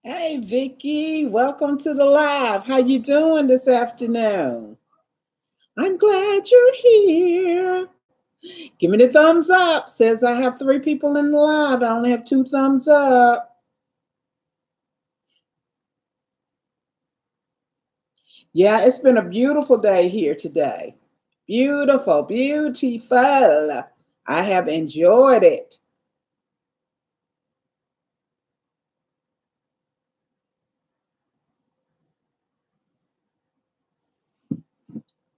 Hey Vicky, welcome to the live. How you doing this afternoon? I'm glad you're here. Give me the thumbs up. Says I have 3 people in the live. I only have 2 thumbs up. Yeah, it's been a beautiful day here today. Beautiful, beautiful. I have enjoyed it.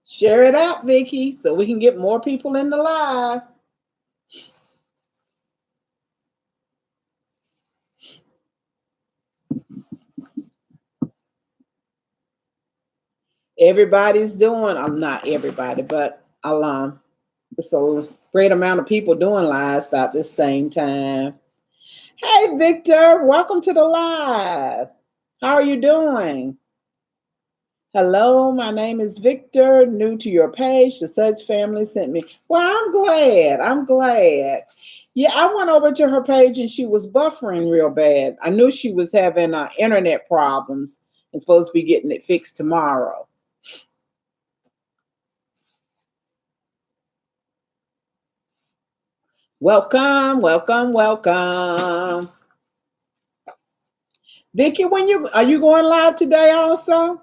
Share it out, Vicky, so we can get more people in the live. Everybody's doing, I'm not everybody, but it's a great amount of people doing lives about this same time. Hey, Victor, welcome to the live. How are you doing? Hello, my name is Victor, new to your page. The Such family sent me. Well, I'm glad. I'm glad. Yeah, I went over to her page and she was buffering real bad. I knew she was having internet problems and supposed to be getting it fixed tomorrow. Welcome, welcome, welcome. Vicky, when you are you going live today also?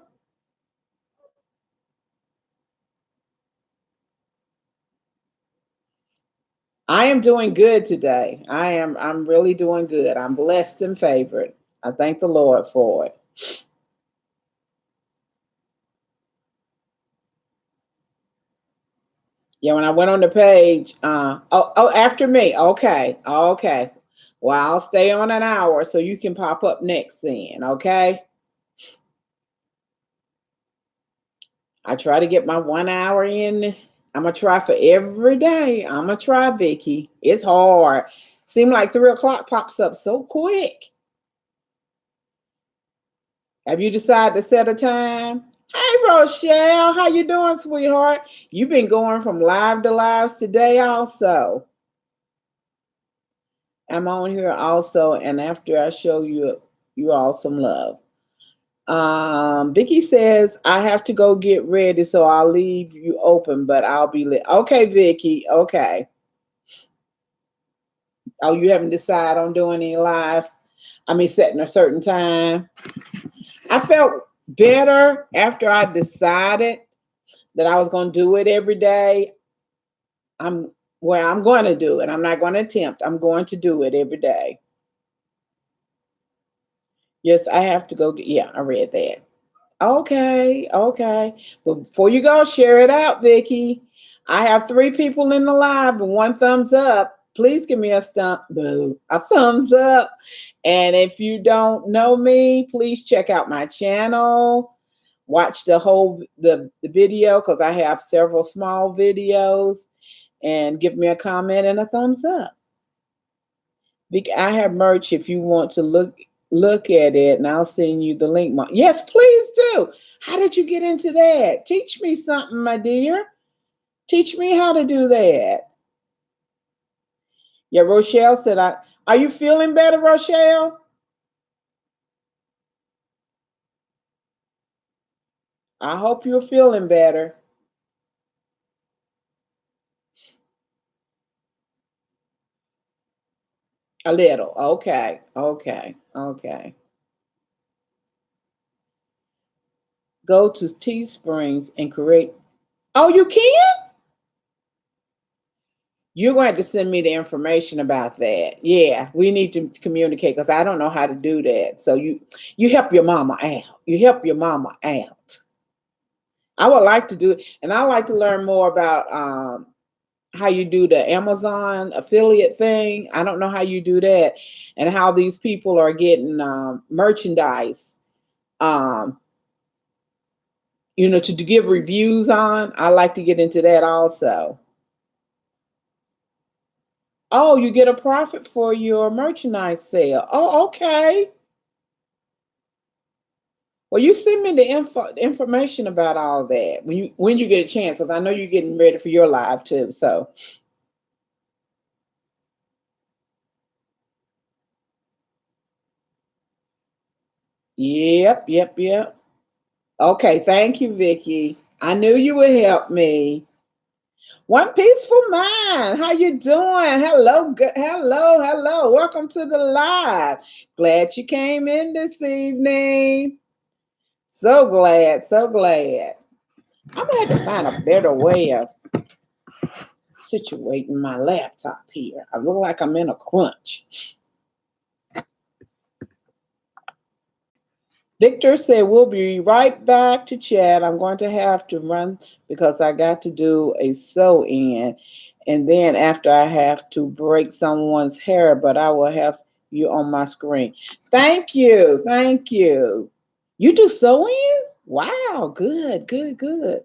I am doing good today. I'm really doing good. I'm blessed and favored. I thank the Lord for it. Yeah, when I went on the page, after me. Okay, okay. Well, I'll stay on an hour so you can pop up next then, okay? I try to get my 1 hour in. I'm gonna try for every day. I'm gonna try, Vicky. It's hard. Seem like 3 o'clock pops up so quick. Have you decided to set a time? Hey Rochelle, how you doing, sweetheart? You've been going from live to lives today also. I'm on here also, and after I show you all some love. Vicky says I have to go get ready, so I'll leave you open, but I'll be lit. Okay, Vicky. Okay. Oh, you haven't decided on doing any lives? I mean, setting a certain time. I felt better after I decided that I was going to do it every day. I'm I'm going to do it. I'm not going to attempt. I'm going to do it every day. Yes, I have to go. Yeah, I read that. Okay, okay. Well, before you go, share it out, Vicky. I have 3 people in the live and 1 thumbs up. Please give me a thumbs up. And if you don't know me, please check out my channel. Watch the video because I have several small videos, and give me a comment and a thumbs up. I have merch if you want to look at it, and I'll send you the link. Yes, please do. How did you get into that? Teach me something, my dear. Teach me how to do that. Yeah, Rochelle said, are you feeling better, Rochelle? I hope you're feeling better. A little. Okay. Okay. Okay. Go to Teesprings and create. Oh, you can? You're going to have to send me the information about that. Yeah, we need to communicate because I don't know how to do that. So you help your mama out. You help your mama out. I would like to do it, and I like to learn more about how you do the Amazon affiliate thing. I don't know how you do that, and how these people are getting merchandise. Um, to give reviews on. I like to get into that also. Oh, you get a profit for your merchandise sale. Oh, okay. Well, you send me the information about all that when you get a chance, because I know you're getting ready for your live too. So Yep, yep, yep. Okay, thank you, Vicky. I knew you would help me. One peaceful mind. How you doing? Hello, hello, hello. Welcome to the live. Glad you came in this evening. So glad, so glad. I'm gonna have to find a better way of situating my laptop here. I look like I'm in a crunch. Victor said, we'll be right back to chat. I'm going to have to run because I got to do a sew in. And then after I have to break someone's hair, but I will have you on my screen. Thank you. Thank you. You do sew ins? Wow. Good, good, good.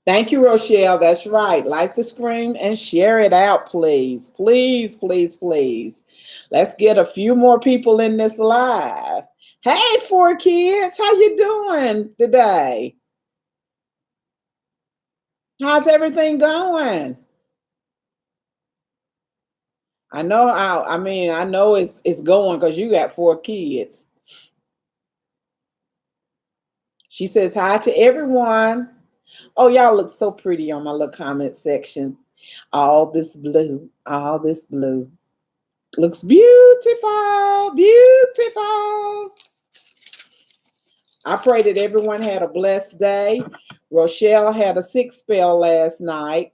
Thank you, Rochelle. That's right. Like the screen and share it out, please. Please, please, please. Let's get a few more people in this live. Hey, four kids, how you doing today? How's everything going? I know it's going because you got four kids. She says hi to everyone. Oh, y'all look so pretty on my little comment section. All this blue, all this blue. Looks beautiful, beautiful. I pray that everyone had a blessed day. Rochelle had a sick spell last night,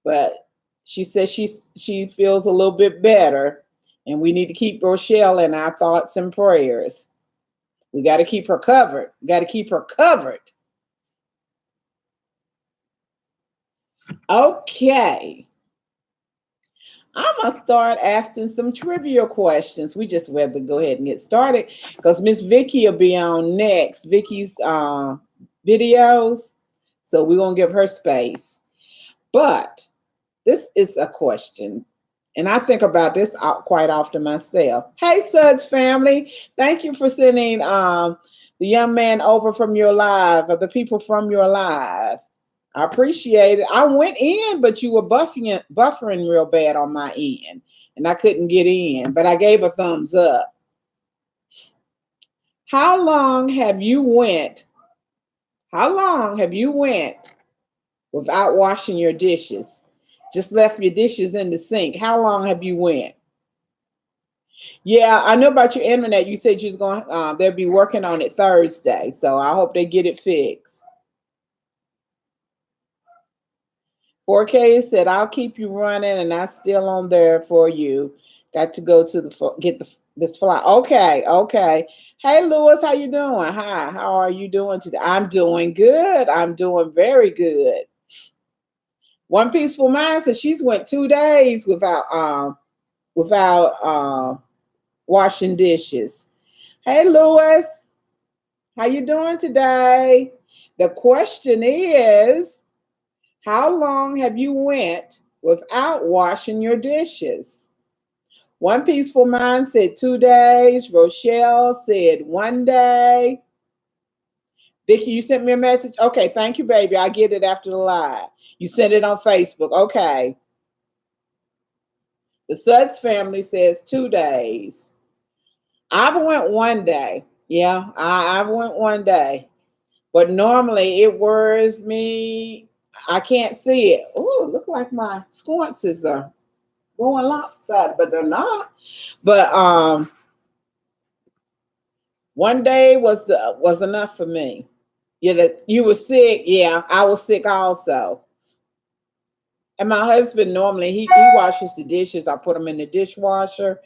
but she says she feels a little bit better, and we need to keep Rochelle in our thoughts and prayers. We got to keep her covered. We got to keep her covered. Okay. I'm gonna start asking some trivia questions. We just have to go ahead and get started because Miss Vicky will be on next. Vicky's videos, so we're gonna give her space. But this is a question, and I think about this out quite often myself. Hey, Suds family, thank you for sending the young man over from your live, or the people from your live. I appreciate it. I went in, but you were buffering real bad on my end, and I couldn't get in. But I gave a thumbs up. How long have you went? How long have you went without washing your dishes? Just left your dishes in the sink. How long have you went? Yeah, I know about your internet. You said you was going. They'll be working on it Thursday, so I hope they get it fixed. 4K said, I'll keep you running and I'm still on there for you. Got to go to get this fly. Okay, okay. Hey, Lewis, how you doing? Hi, how are you doing today? I'm doing good. I'm doing very good. One Peaceful Mind says she's went 2 days without washing dishes. Hey, Lewis, how you doing today? The question is, how long have you went without washing your dishes? One Peaceful Mind said 2 days. Rochelle said 1 day. Vicky, you sent me a message? Okay, thank you, baby. I get it after the live. You sent it on Facebook. Okay. The Suds family says 2 days. I've went 1 day. Yeah, I've went 1 day. But normally it worries me. I can't see it. Oh, look like my sconces are going lopsided, but they're not. But 1 day was enough for me. You were sick. Yeah, I was sick also. And my husband normally he washes the dishes. I put them in the dishwasher,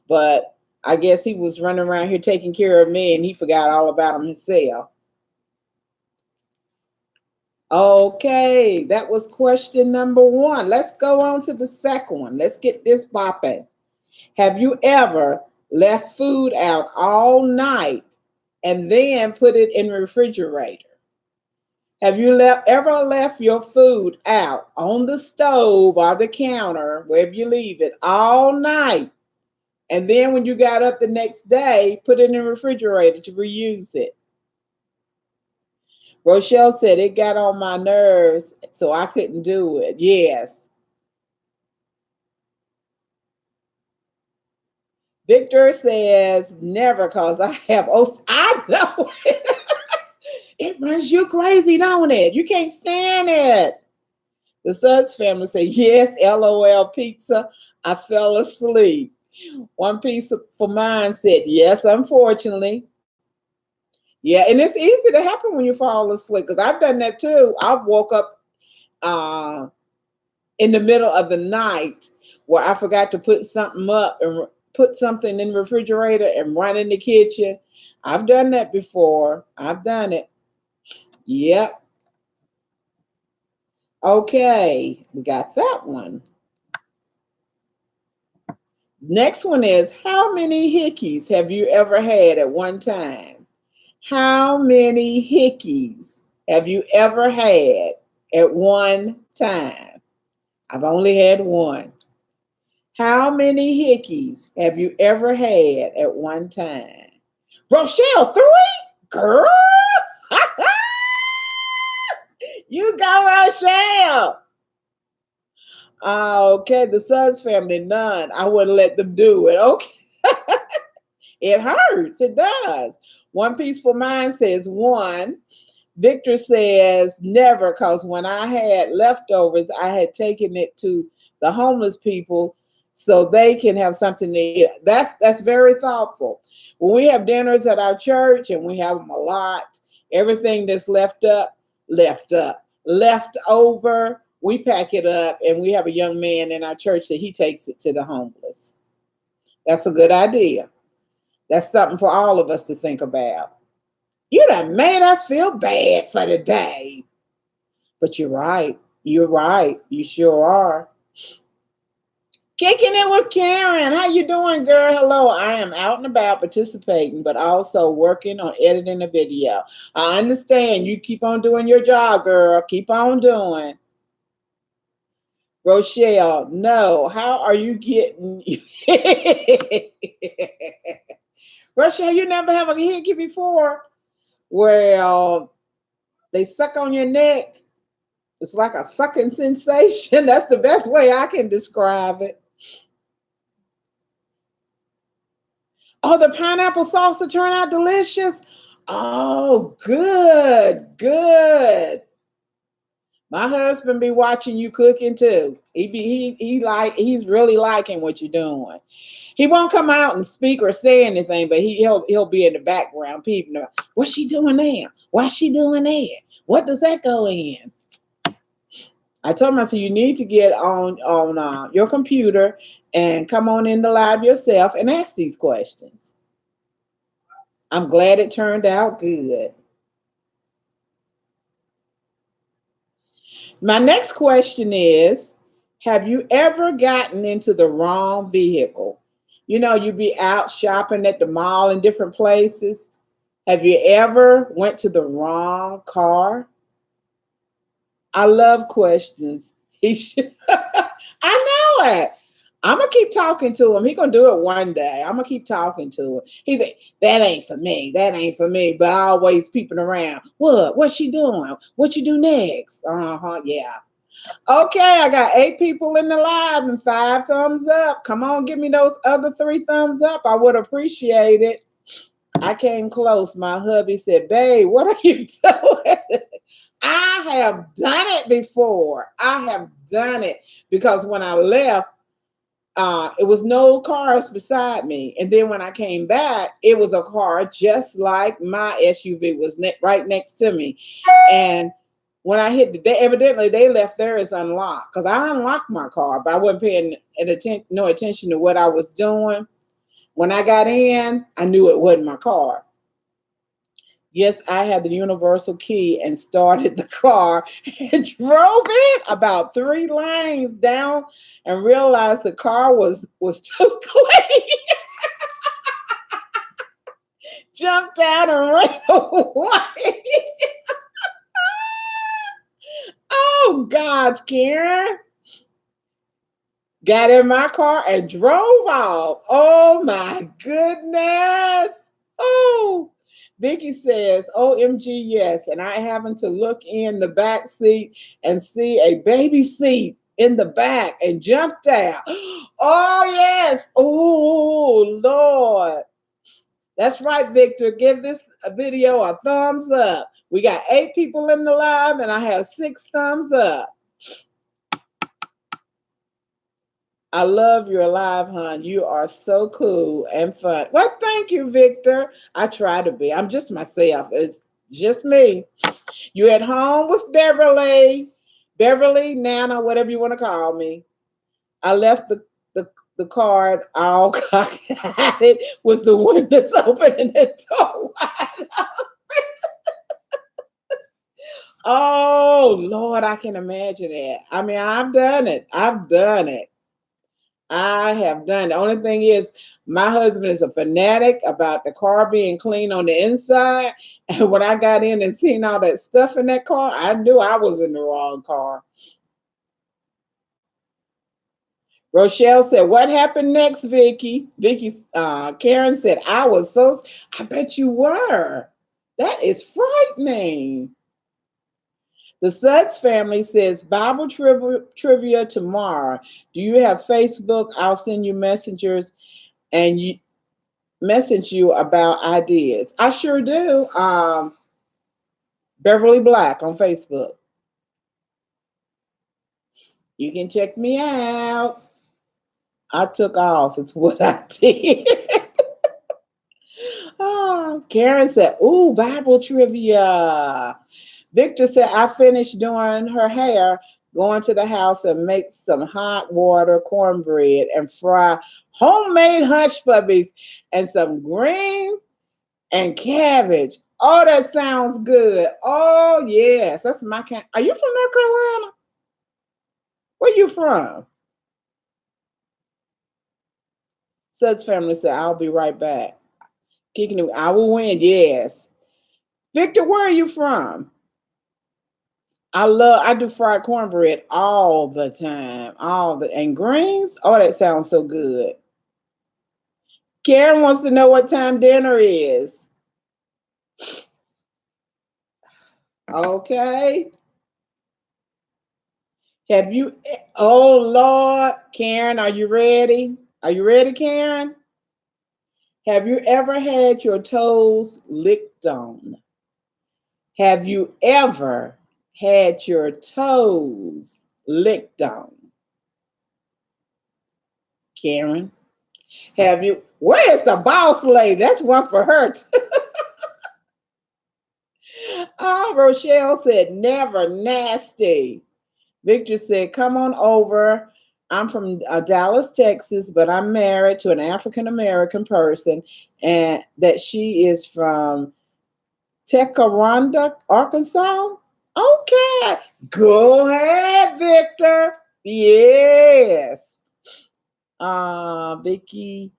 but I guess he was running around here taking care of me, and he forgot all about them himself. Okay, that was question number one. Let's go on to the second one. Let's get this bopping. Have you ever left food out all night and then put it in the refrigerator? Have you ever left your food out on the stove or the counter, wherever you leave it, all night, and then when you got up the next day, put it in the refrigerator to reuse it? Rochelle said it got on my nerves, so I couldn't do it. Yes. Victor says never, cause I have I know it runs you crazy, don't it? You can't stand it. The Suds family say yes, LOL pizza. I fell asleep. One piece for mine said yes, unfortunately. Yeah, and it's easy to happen when you fall asleep because I've done that too. I've woke up uh, in the middle of the night where I forgot to put something up and put something in the refrigerator and run in the kitchen. I've done that before. I've done it. Yep. Okay, we got that one. Next one is how many hickeys have you ever had at one time? How many hickeys have you ever had at one time? I've only had one. How many hickeys have you ever had at one time? Rochelle, three? Girl, you go, Rochelle. Okay, the Suds family, none. I wouldn't let them do it. Okay. It hurts. It does. One Peaceful Mind says one. Victor says never, because when I had leftovers, I had taken it to the homeless people so they can have something to eat. That's very thoughtful. When we have dinners at our church and we have them a lot, everything that's left over, we pack it up, and we have a young man in our church that he takes it to the homeless. That's a good idea. That's something for all of us to think about. You done made us feel bad for the day. But you're right. You're right. You sure are. Kicking it with Karen. How you doing, girl? Hello. I am out and about participating, but also working on editing a video. I understand. You keep on doing your job, girl. Keep on doing. Rochelle, no. How are you getting? Rochelle, you never have a hickey before? Well, they suck on your neck. It's like a sucking sensation. That's the best way I can describe it. Oh, the pineapple salsa turned out delicious. Oh, good, good. My husband be watching you cooking too. He's really liking what you're doing. He won't come out and speak or say anything, but he'll be in the background peeping. What's she doing there? What's she doing there? What does that go in? I told him, I said, you need to get on your computer and come on in the live yourself and ask these questions. I'm glad it turned out good. My next question is, have you ever gotten into the wrong vehicle? You know, you be out shopping at the mall in different places. Have you ever went to the wrong car? I love questions. He should. I know it. I'm gonna keep talking to him. He gonna do it one day. I'm gonna keep talking to him. He think that ain't for me. That ain't for me. But I always peeping around. What? What's she doing? What you do next? Yeah. Okay, I got 8 people in the live and 5 thumbs up. Come on, give me those other 3 thumbs up. I would appreciate it. I came close. My hubby said, "Babe, what are you doing?" I have done it before. I have done it because when I left, it was no cars beside me, and then when I came back, it was a car just like my SUV was right next to me. And when I hit evidently they left theirs unlocked because I unlocked my car, but I wasn't paying no attention to what I was doing. When I got in, I knew it wasn't my car. Yes, I had the universal key and started the car and drove it about 3 lanes down and realized the car was too clean. Jumped out and ran away. Oh gosh, Karen. Got in my car and drove off. Oh my goodness. Oh, Vicky says, OMG, yes. And I happen to look in the back seat and see a baby seat in the back and jumped out. Oh, yes. Oh, Lord. That's right, Victor. Give this video a thumbs up. We got 8 people in the live, and I have 6 thumbs up. I love your live, hon. You are so cool and fun. Well, thank you, Victor. I try to be. I'm just myself. It's just me. You at home with Beverly, Nana, whatever you want to call me. I left the card all cocked at it with the windows open and the door wide. Oh Lord, I can imagine that. I mean, I've done it. I've done it. I have done. The only thing is, my husband is a fanatic about the car being clean on the inside. And when I got in and seen all that stuff in that car, I knew I was in the wrong car. Rochelle said, "What happened next, Vicky?" Karen said, I bet you were. That is frightening. The Suds family says, Bible trivia tomorrow. Do you have Facebook? I'll send you messengers and you message you about ideas. I sure do. Beverly Black on Facebook. You can check me out. I took off, is what I did. Oh, Karen said, "Ooh, Bible trivia." Victor said, "I finished doing her hair, going to the house and make some hot water cornbread and fry homemade hush puppies and some green and cabbage. Oh, that sounds good. Oh, yes, that's my kind. Are you from North Carolina? Where you from?" Such family said, "I'll be right back. Kicking it, I will win." Yes. Victor, where are you from? I do fried cornbread all the time. And greens. Oh, that sounds so good. Karen wants to know what time dinner is. Okay. Oh Lord, Karen, are you ready? Are you ready, Karen? Have you ever had your toes licked on? Have you ever had your toes licked on? Karen, where's the boss lady? That's one for her. Oh, Rochelle said, never nasty. Victor said, come on over. I'm from Dallas, Texas, but I'm married to an African American person, and that she is from Tekaronda, Arkansas. Okay, go ahead, Victor. Yes. Vicky,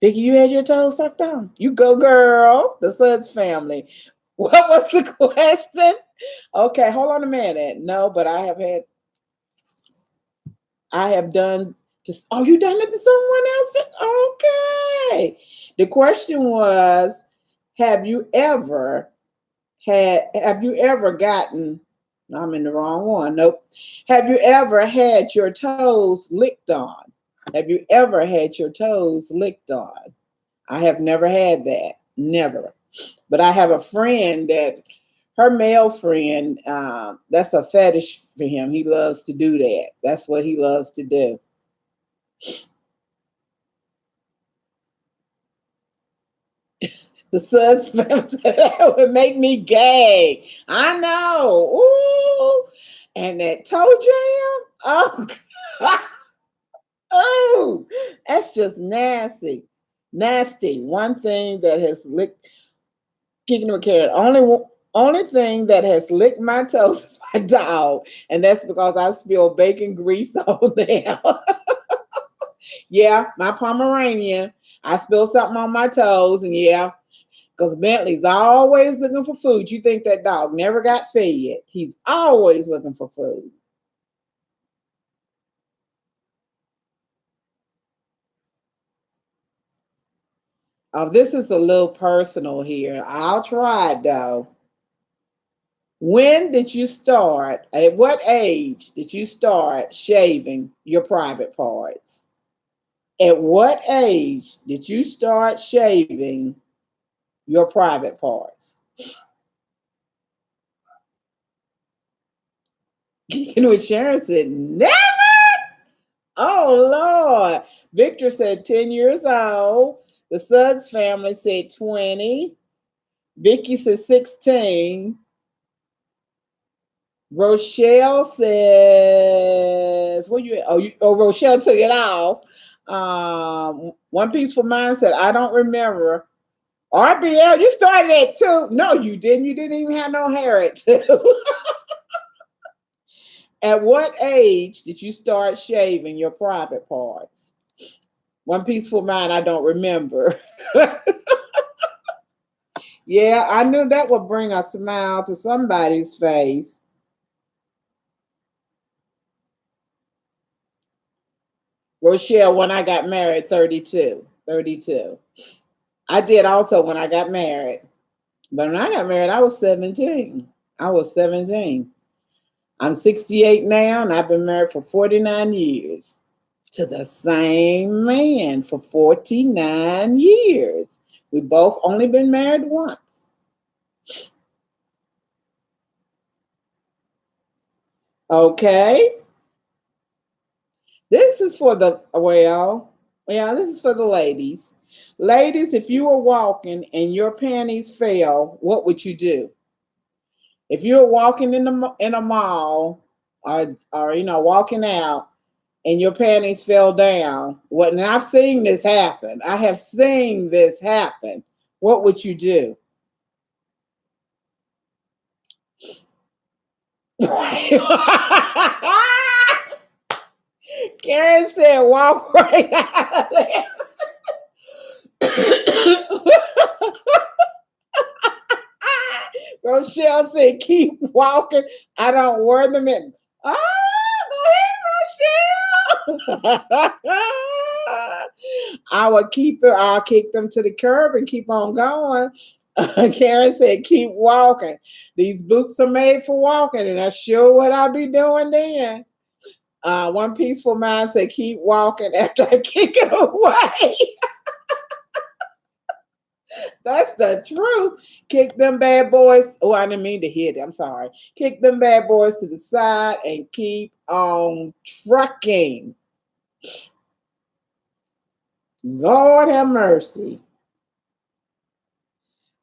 you had your toes sucked on. You go, girl. The Suds family. What was the question? Okay, hold on a minute. No, but I have done just, oh, you done it to someone else? Okay. The question was, have you ever have you ever gotten, I'm in the wrong one. Nope. Have you ever had your toes licked on? Have you ever had your toes licked on? I have never had that. Never. But I have a friend that her male friend, that's a fetish for him. He loves to do that. That's what he loves to do. The Suds that would make me gay. I know. Ooh. And that toe jam. Oh, God. Oh, that's just nasty. Nasty. One thing that has licked, kicking with carrot. Only thing that has licked my toes is my dog, and that's because I spill bacon grease on them. Yeah, my Pomeranian. I spilled something on my toes, and yeah, because Bentley's always looking for food. You think that dog never got fed? He's always looking for food. Oh, this is a little personal here. I'll try it though. When did you start? At what age did you start shaving your private parts? At what age did you start shaving your private parts? You know what Sharon said? Never. Oh Lord. Victor said 10 years old. The Suds family said 20. Vicky said 16. Rochelle says, "What you? Oh, Rochelle took it off." One Peaceful Mind said, "I don't remember." RBL, you started at 2. No, you didn't. You didn't even have no hair at 2. At what age did you start shaving your private parts? One Peaceful Mind, I don't remember. Yeah, I knew that would bring a smile to somebody's face. Rochelle, when I got married, 32. 32. I did also when I got married. But when I got married, I was 17. I was 17. I'm 68 now, and I've been married for 49 years to the same man for 49 years. We both only been married once. Okay. This is for the, well, yeah, this is for the ladies. Ladies, if you were walking and your panties fell, what would you do? If you're walking in a mall or walking out and your panties fell down, what? And I've seen this happen. I have seen this happen. What would you do? Karen said, "Walk right out of there." Rochelle said, "Keep walking. I don't wear them in." Ah, go ahead, Rochelle. I would keep it. I'll kick them to the curb and keep on going. Karen said, "Keep walking. These boots are made for walking, and that's sure what I'll be doing then." One Peaceful Mind said, "Keep walking after I kick it away." That's the truth. Kick them bad boys. Oh, I didn't mean to hit it. I'm sorry. Kick them bad boys to the side and keep on trucking. Lord have mercy.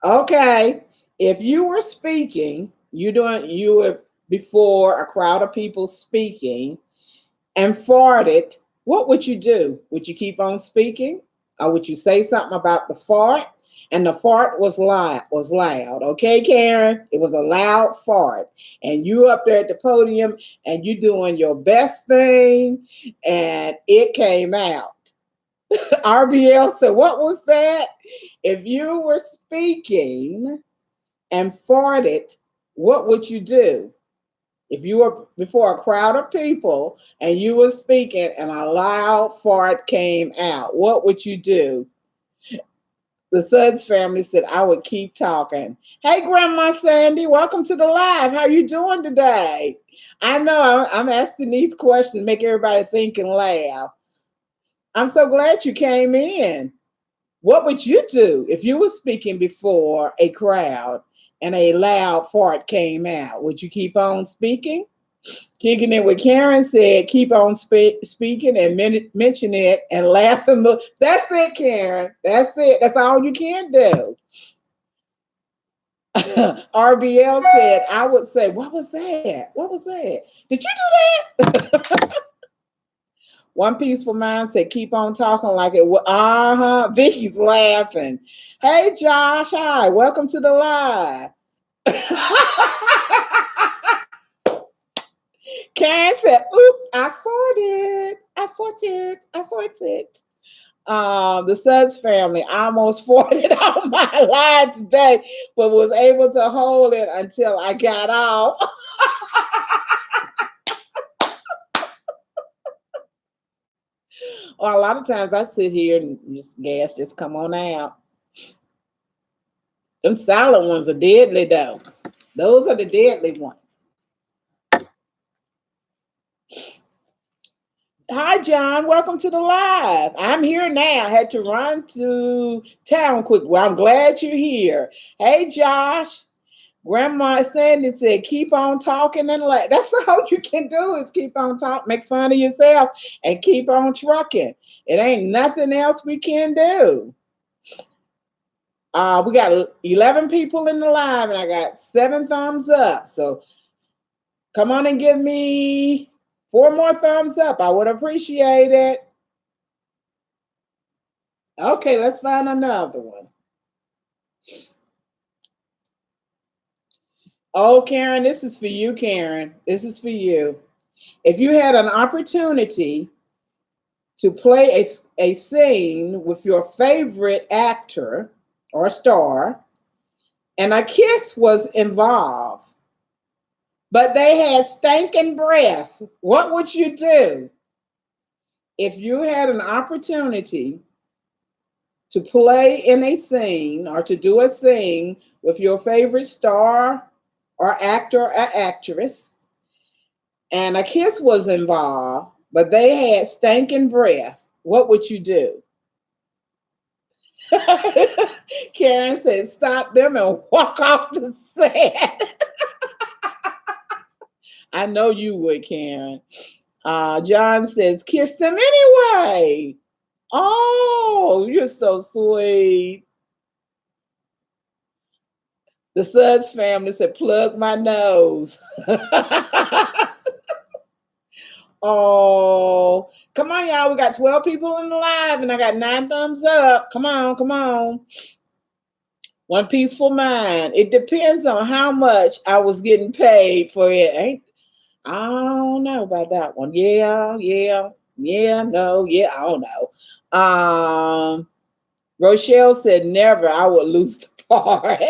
Okay. If you were speaking, you were before a crowd of people speaking and farted, what would you do? Would you keep on speaking? Or would you say something about the fart? And the fart was loud. Okay, Karen? It was a loud fart. And you up there at the podium and you doing your best thing and it came out. RBL said, "What was that?" If you were speaking and farted, what would you do? If you were before a crowd of people and you were speaking and a loud fart came out, what would you do? The Suds family said, "I would keep talking." Hey, Grandma Sandy, welcome to the live. How are you doing today? I know I'm asking these questions, make everybody think and laugh. I'm so glad you came in. What would you do if you were speaking before a crowd and a loud fart came out? Would you keep on speaking? Kicking it with Karen said, "Keep on speaking and mention it and laugh and look." That's it, Karen. That's it. That's all you can do. RBL said, "I would say, what was that? What was that? Did you do that?" One Peaceful Mind said, "Keep on talking like it was." Uh-huh. Vicky's laughing. Hey, Josh. Hi. Welcome to the live. Karen said, "Oops, I farted. I farted. I farted." The Suds family almost farted out my line today, but was able to hold it until I got off. Or a lot of times I sit here and just gas just come on out. Them silent ones are deadly though. Those are the deadly ones. Hi, John. Welcome to the live. I'm here now. I had to run to town quick. Well, I'm glad you're here. Hey, Josh. Grandma Sandy said, keep on talking and laugh. That's all you can do is keep on talking, make fun of yourself, and keep on trucking. It ain't nothing else we can do. We got 11 people in the live, and I got 7 thumbs up. So come on and give me 4 more thumbs up. I would appreciate it. Okay, let's find another one. Oh, Karen, this is for you, Karen. This is for you. If you had an opportunity to play a scene with your favorite actor or star, and a kiss was involved, but they had stinking breath, what would you do? If you had an opportunity to play in a scene or to do a scene with your favorite star or actor or actress, and a kiss was involved, but they had stinking breath, what would you do? Karen said, stop them and walk off the set. I know you would, Karen. John says, kiss them anyway. Oh, you're so sweet. The Suds family said, plug my nose. Oh, come on, y'all. We got 12 people in the live and I got 9 thumbs up. Come on, come on. One Peaceful Mind. It depends on how much I was getting paid for it. I don't know about that one. Yeah, no, yeah, I don't know. Rochelle said never. I would lose the part.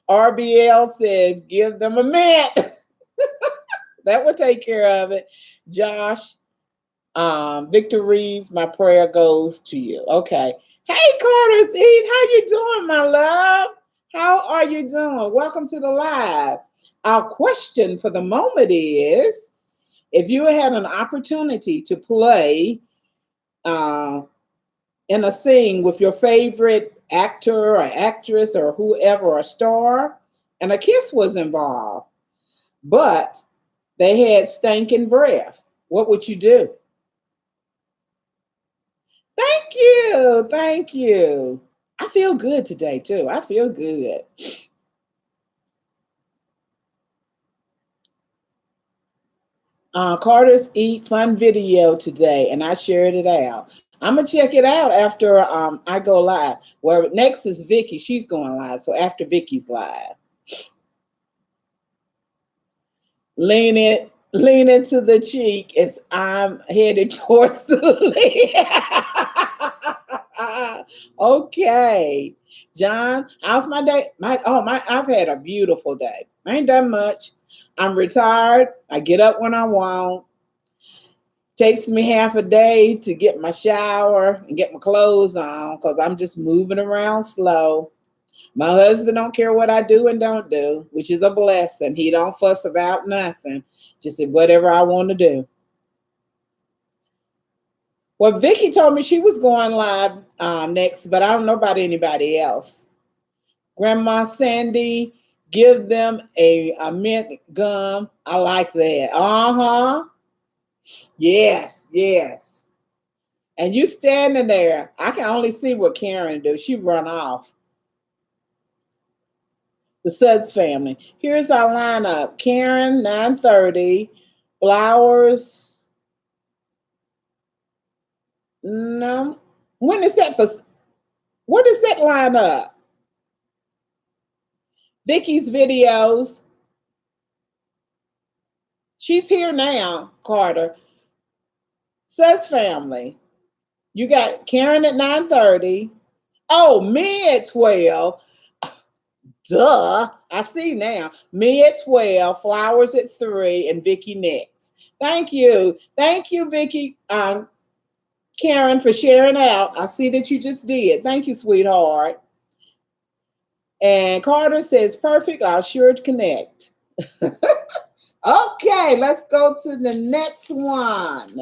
RBL says give them a minute. That would take care of it. Josh, Victor Reeves, my prayer goes to you. Okay. Hey, Carter's Eat. How you doing, my love? How are you doing? Welcome to the live. Our question for the moment is, if you had an opportunity to play in a scene with your favorite actor or actress or whoever, or star, and a kiss was involved, but they had stinking breath, what would you do? Thank you. Thank you. I feel good today, too. I feel good. Carter's Eat fun video today, and I shared it out. I'm gonna check it out after I go live. Well, next is Vicky. She's going live, so after Vicky's live, lean into the cheek as I'm headed towards the lid. Okay, John, how's my day? I've had a beautiful day. I ain't done much. I'm retired. I get up when I want. Takes me half a day to get my shower and get my clothes on because I'm just moving around slow. My husband don't care what I do and don't do, which is a blessing. He don't fuss about nothing. Just whatever I want to do. Well, Vicky told me she was going live next, but I don't know about anybody else. Grandma Sandy, give them a mint gum. I like that. Uh-huh. Yes, yes. And you standing there, I can only see what Karen do. She run off. The Suds family. Here's our lineup. Karen, 9:30. Flowers. No. When is that for? What is that lineup? Vicky's videos. She's here now, Carter. Suds family. You got Karen at 9:30. Oh, me at 12. Duh. I see now. Me at 12, Flowers at 3, and Vicky next. Thank you. Thank you, Vicky. Karen, for sharing out. I see that you just did. Thank you, sweetheart. And Carter says, perfect. I'll sure connect. Okay, let's go to the next one.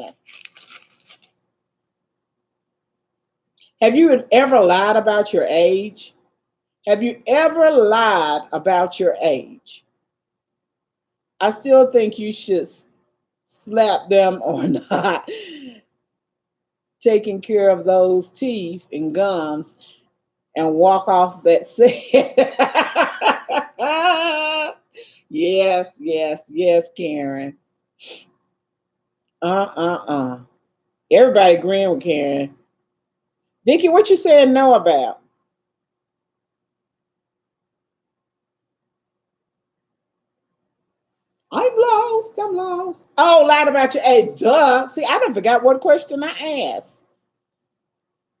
Have you ever lied about your age? Have you ever lied about your age? I still think you should slap them or not. Taking care of those teeth and gums and walk off that set. Yes, yes, yes, Karen. Uh. Everybody agreeing with Karen. Vicky, what you saying no about? I'm lost. I'm lost. Oh, lied about your age. Duh. See, I done forgot what question I asked.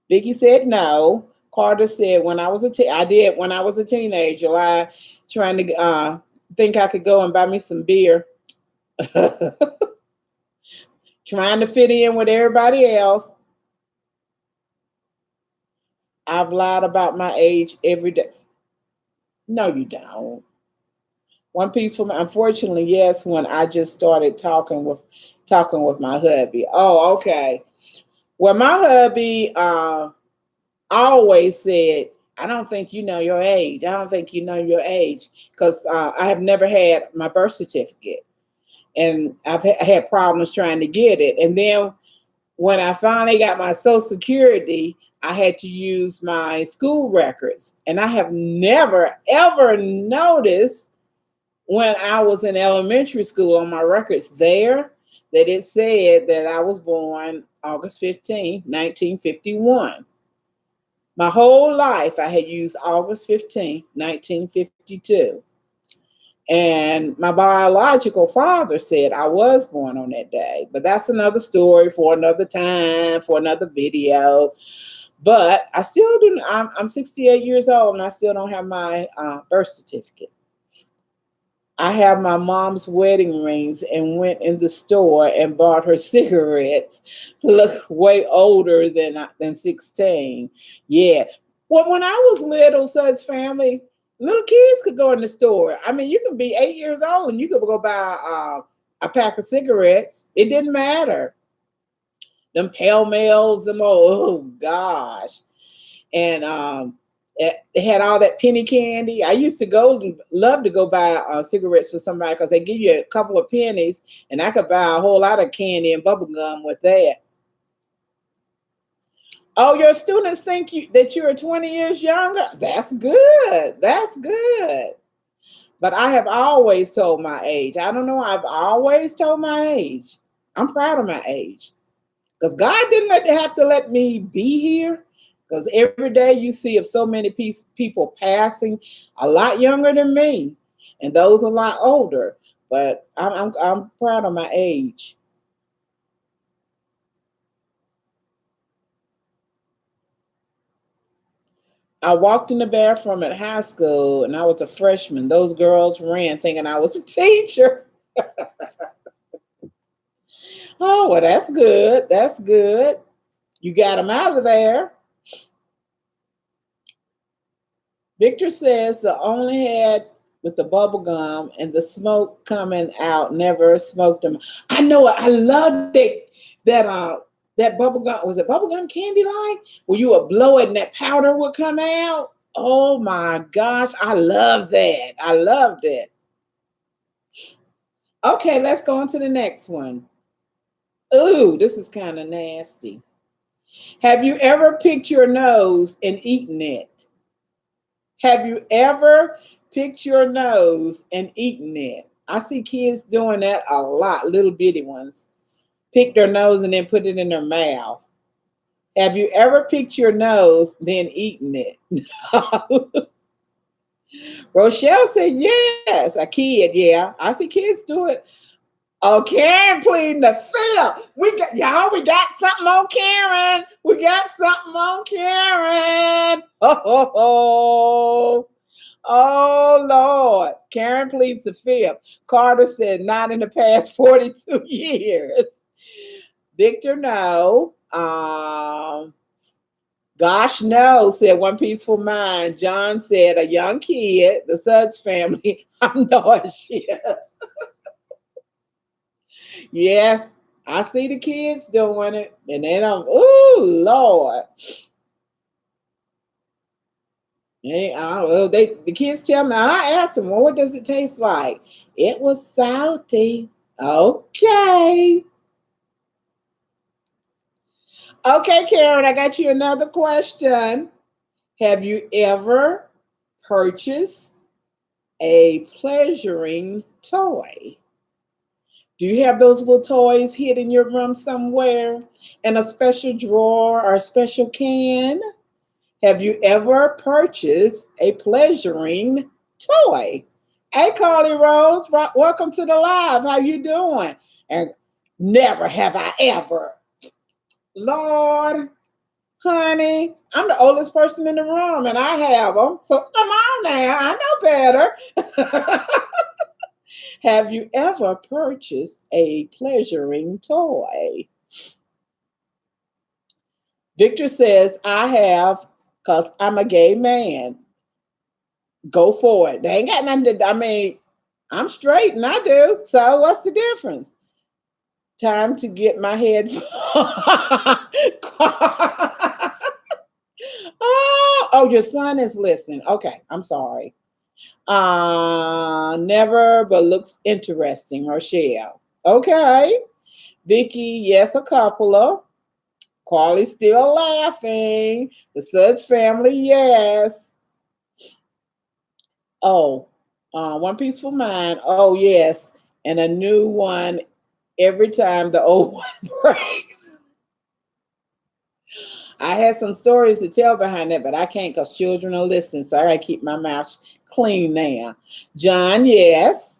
Vicky said no. Carter said when I was I did when I was a teenager. I trying to think I could go and buy me some beer. Trying to fit in with everybody else. I've lied about my age every day. No, you don't. One piece from unfortunately, yes, when I just started talking with my hubby. Oh, okay. Well, my hubby always said, I don't think you know your age. I don't think you know your age. Because I have never had my birth certificate. And I had problems trying to get it. And then when I finally got my Social Security, I had to use my school records. And I have never, ever noticed when I was in elementary school on my records there that it said that I was born August 15th, 1951. My whole life I had used August 15th, 1952. And my biological father said I was born on that day. But that's another story for another time, for another video. But I still do. I'm 68 years old and I still don't have my birth certificate. I have my mom's wedding rings and went in the store and bought her cigarettes. Look way older than 16. Yeah. Well, when I was little, such family, little kids could go in the store. I mean, you could be 8 years old and you could go buy a pack of cigarettes. It didn't matter. Them Pale Males, them oh gosh. And they had all that penny candy. I used to love to go buy cigarettes for somebody because they give you a couple of pennies, and I could buy a whole lot of candy and bubble gum with that. Oh, your students think that you're 20 years younger. That's good. That's good. But I have always told my age. I don't know. I've always told my age. I'm proud of my age. Because God didn't have to let me be here. Because every day you see of so many people passing, a lot younger than me, and those a lot older. But I'm proud of my age. I walked in the bathroom at high school, and I was a freshman. Those girls ran thinking I was a teacher. Oh, well, that's good. That's good. You got them out of there. Victor says the only had with the bubble gum and the smoke coming out, never smoked them. I know it. I loved that bubble gum. Was it bubble gum candy like? Where you would blow it and that powder would come out. Oh my gosh, I love that. I loved it. Okay, let's go on to the next one. Ooh, this is kind of nasty. Have you ever picked your nose and eaten it? Have you ever picked your nose and eaten it? I see kids doing that a lot, little bitty ones. Pick their nose and then put it in their mouth. Have you ever picked your nose, then eaten it? Rochelle said yes. A kid, yeah. I see kids do it. Oh, Karen pleading the fifth. We got y'all. We got something on Karen. We got something on Karen. Oh. Oh Lord. Karen pleads the fifth. Carter said not in the past 42 years. Victor, no. Gosh, no, said One Peaceful Mind. John said a young kid, the Suds family. I'm nauseous. Yes, I see the kids doing it, and they don't. Oh Lord, the kids tell me. I asked them, well, what does it taste like? It was salty. Okay, okay, Karen, I got you another question. Have you ever purchased a pleasuring toy? Do you have those little toys hid in your room somewhere in a special drawer or a special can? Have you ever purchased a pleasuring toy? Hey, Carly Rose, welcome to the live. How you doing? And never have I ever. Lord, honey, I'm the oldest person in the room, and I have them. So come on now, I know better. Have you ever purchased a pleasuring toy? Victor says, I have, because I'm a gay man. Go for it. They ain't got nothing to, I mean, I'm straight and I do. So what's the difference? Time to get my head. Oh, your son is listening. Okay, I'm sorry. Never, but looks interesting, Rochelle. Okay. Vicky, yes, a couple of. Carly's still laughing. The Suds family, yes. Oh, One Peaceful Mind. Oh, yes. And a new one every time the old one breaks. I had some stories to tell behind that, but I can't because children are listening. So I got to keep my mouth clean now. John, yes.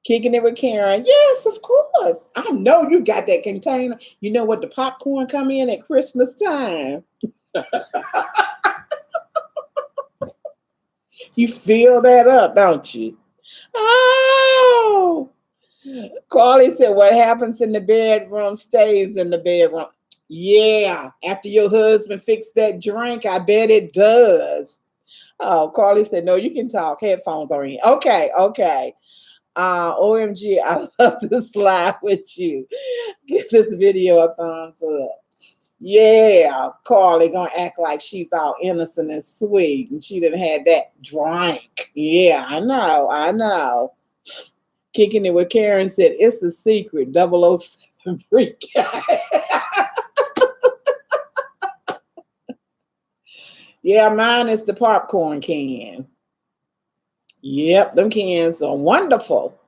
Kicking it with Karen. Yes, of course. I know you got that container. You know what? The popcorn come in at Christmas time. You fill that up, don't you? Oh, Carly said, what happens in the bedroom stays in the bedroom. Yeah, after your husband fixed that drink, I bet it does. Oh, Carly said, no, you can talk. Headphones are in. Okay, okay. OMG, I love to slide with you. Give this video a thumbs up. Yeah, Carly gonna act like she's all innocent and sweet, and she didn't have that drink. Yeah, I know, I know. Kicking it with Karen said, it's a secret. 007 pre-K. Yeah, mine is the popcorn can. Yep, them cans are wonderful.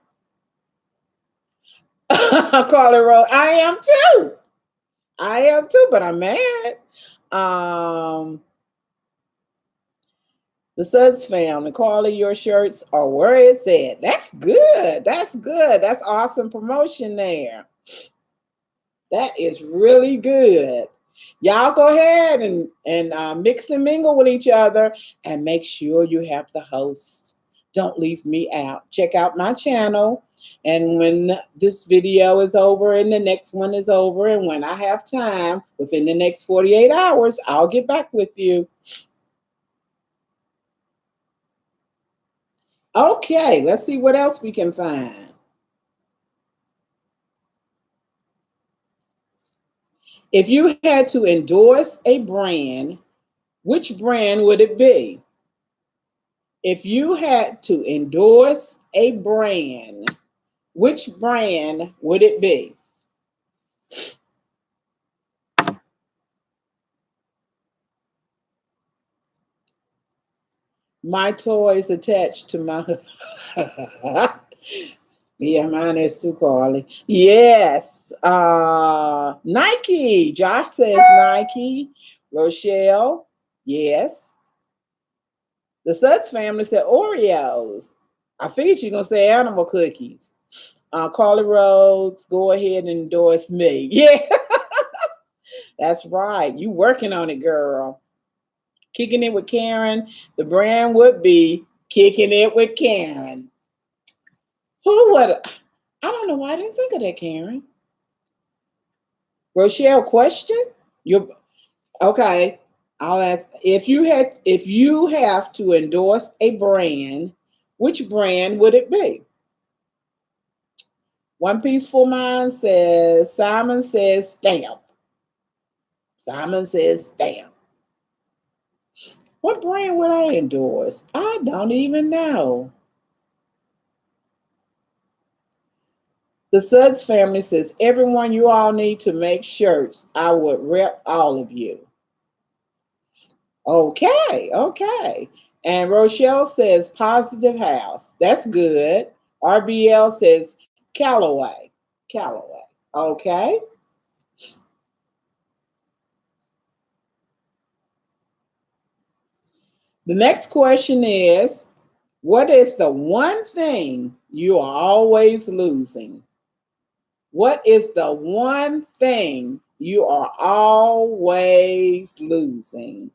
Carly wrote, I am too. I am too, but I'm married. Um, the Suds family, Carly, your shirts are where it's at. That's good. That's good. That's awesome promotion there. That is really good. Y'all go ahead and mix and mingle with each other and make sure you have the host. Don't leave me out. Check out my channel. And when this video is over and the next one is over, and when I have time within the next 48 hours, I'll get back with you. Okay, let's see what else we can find. If you had to endorse a brand, which brand would it be? If you had to endorse a brand, which brand would it be? My toys attached to my. Yeah, mine is too, Carly. Yes. Nike. Josh says Nike. Rochelle. Yes. The Suts family said Oreos. I figured you're gonna say animal cookies. Carly Rhodes, go ahead and endorse me. Yeah, that's right. You working on it, girl. Kicking it with Karen. The brand would be Kicking It with Karen. Who would? I don't know why I didn't think of that, Karen. Rochelle, question? You okay? I'll ask if you have to endorse a brand, which brand would it be? One Peaceful Mind says Simon says stamp. Simon says stamp. What brand would I endorse? I don't even know. The Suds family says everyone you all need to make shirts. I would rep all of you. Okay, okay. And Rochelle says Positive House. That's good. RBL says Callaway. Callaway. Okay. The next question is, what is the one thing you are always losing? What is the one thing you are always losing?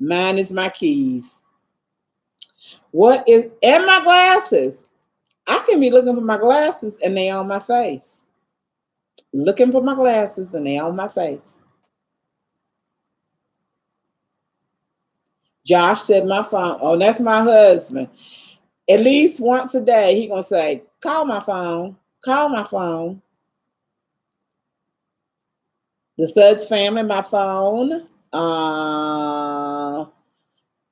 Mine is my keys. What is, and my glasses. I can be looking for my glasses and they on my face. Looking for my glasses and they on my face. Josh said my phone. Oh, that's my husband. At least once a day, he gonna say, "Call my phone. Call my phone." The Suds family, my phone.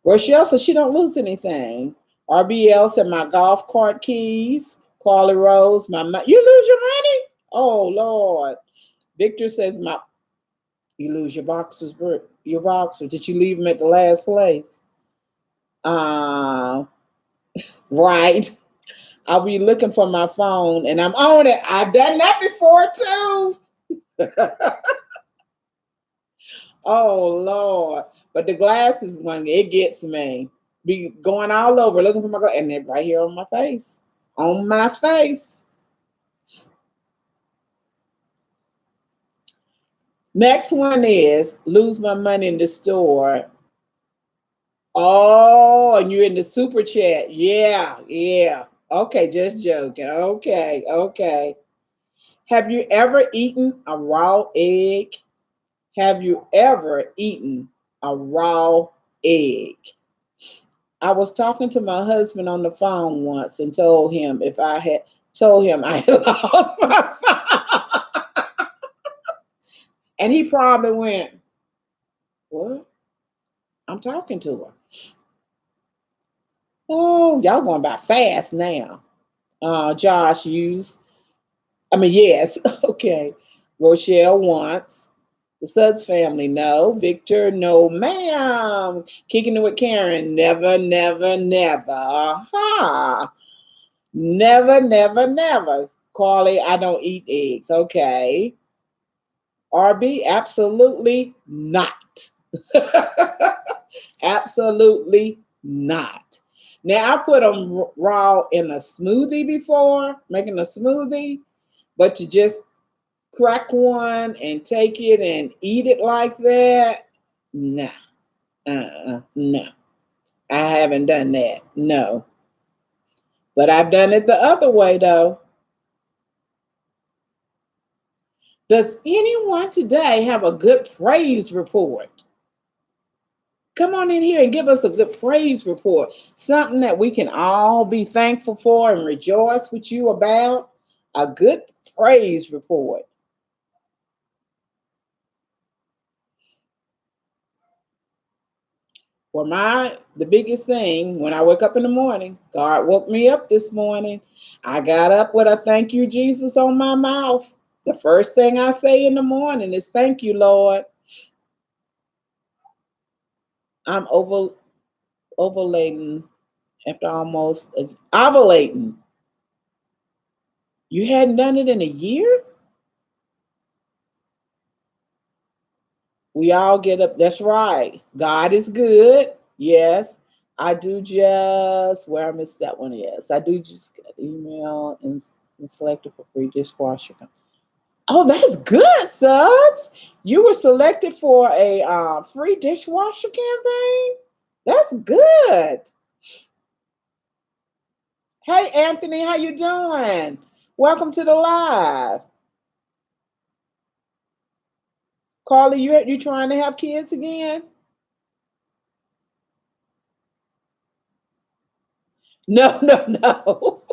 Rochelle said she don't lose anything. RBL said my golf cart keys. Carly Rose, you lose your money? Oh Lord. Victor says you lose your boxers, your boxers. Did you leave them at the last place? Uh, right. I'll be looking for my phone and I'm on it. I've done that before too. Oh Lord. But the glasses one, it gets me. Be going all over looking for my glasses and they're right here on my face. On my face. Next one is lose my money in the store. Oh, and you're in the super chat. Yeah, yeah. Okay, just joking. Okay, okay. Have you ever eaten a raw egg? Have you ever eaten a raw egg? I was talking to my husband on the phone once and told him I had lost my phone. And he probably went, "What? I'm talking to her." Oh, y'all going by fast now. Josh used, yes, okay. Rochelle wants. The Suds family, no. Victor, no, ma'am. Kicking it with Karen, never, never, never. Aha. Never, never, never. Carly, I don't eat eggs. Okay. RB, absolutely not. Absolutely not. Now, I put them raw in a smoothie before, making a smoothie, but to just crack one and take it and eat it like that, nah, no. I haven't done that, no. But I've done it the other way, though. Does anyone today have a good praise report? Come on in here and give us a good praise report. Something that we can all be thankful for and rejoice with you about. A good praise report. For the biggest thing when I wake up in the morning, God woke me up this morning. I got up with a thank you, Jesus, on my mouth. The first thing I say in the morning is thank you, Lord. I'm ovulating after almost ovulating. You hadn't done it in a year? We all get up. That's right. God is good. Yes. I do just where I missed that one. Yes. I do just get email and selected for free dishwasher. Oh, that's good, Suds. You were selected for a free dishwasher campaign. That's good. Hey, Anthony, how you doing? Welcome to the live. Carly, you trying to have kids again? No, no, no.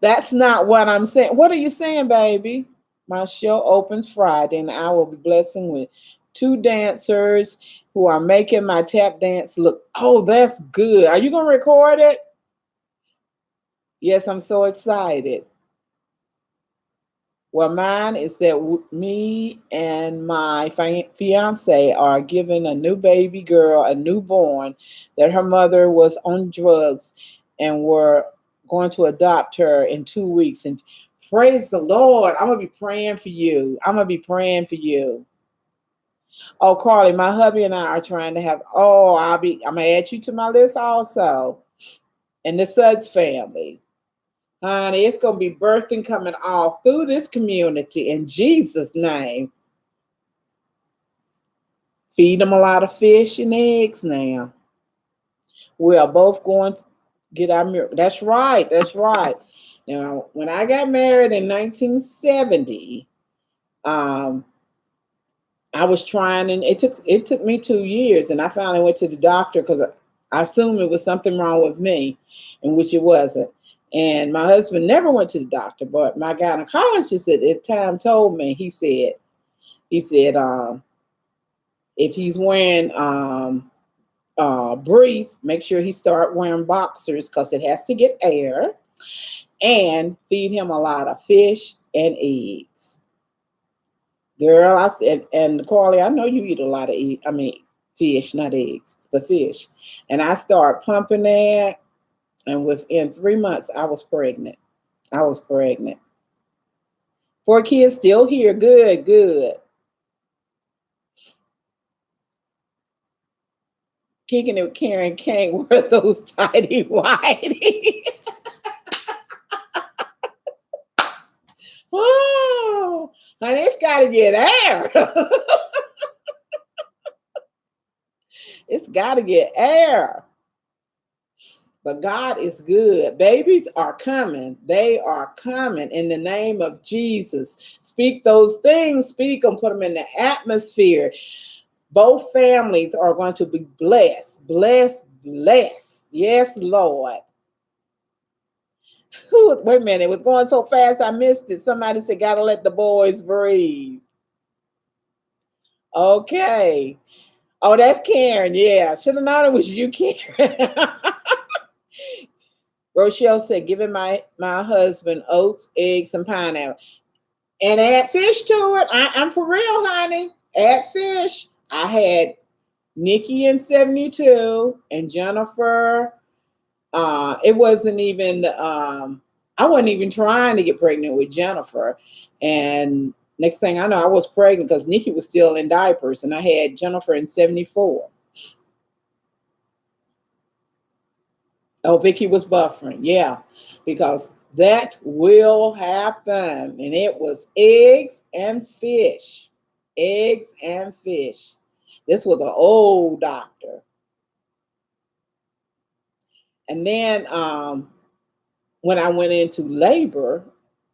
That's not what I'm saying. What are you saying, baby? My show opens Friday, and I will be blessing with two dancers who are making my tap dance look. Oh, that's good. Are you going to record it? Yes, I'm so excited. Well, mine is that me and my fiance are giving a new baby girl, a newborn, that her mother was on drugs, and we're going to adopt her in 2 weeks. And praise the Lord, I'm gonna be praying for you. I'm gonna be praying for you. Oh, Carly, my hubby and I are trying to have. Oh, I'm gonna add you to my list also, and the Suds family. Honey, it's going to be birthing coming all through this community in Jesus' name. Feed them a lot of fish and eggs now. We are both going to get our mirror. That's right. That's right. Now, when I got married in 1970, um, I was trying, and it took me 2 years, and I finally went to the doctor because I assumed it was something wrong with me, in which it wasn't. And my husband never went to the doctor, but my gynecologist at the time told me. He said, if he's wearing briefs, make sure he start wearing boxers because it has to get air, and feed him a lot of fish and eggs. Girl, I said, and Carly, I know you eat a lot of fish, not eggs, but fish. And I started pumping that, and within 3 months, I was pregnant. I was pregnant. 4 kids still here. Good, good. Kicking it with Karen can't wear those tidy whitey. Oh, honey, it's got to get air. It's got to get air. But God is good. Babies are coming. They are coming in the name of Jesus. Speak those things, speak them, put them in the atmosphere. Both families are going to be blessed, blessed, blessed. Yes, Lord. Wait a minute. It was going so fast I missed it. Somebody said, gotta let the boys breathe. Okay. Oh, that's Karen. Yeah. Should have known it was you, Karen. Rochelle said, giving my husband oats, eggs, and pineapple. And add fish to it. I'm for real, honey. Add fish. I had Nikki in 72 and Jennifer. It wasn't even, I wasn't even trying to get pregnant with Jennifer. And next thing I know, I was pregnant because Nikki was still in diapers, and I had Jennifer in 74. Oh, Vicky was buffering. Yeah, because that will happen. And it was eggs and fish. Eggs and fish. This was an old doctor. And then when I went into labor,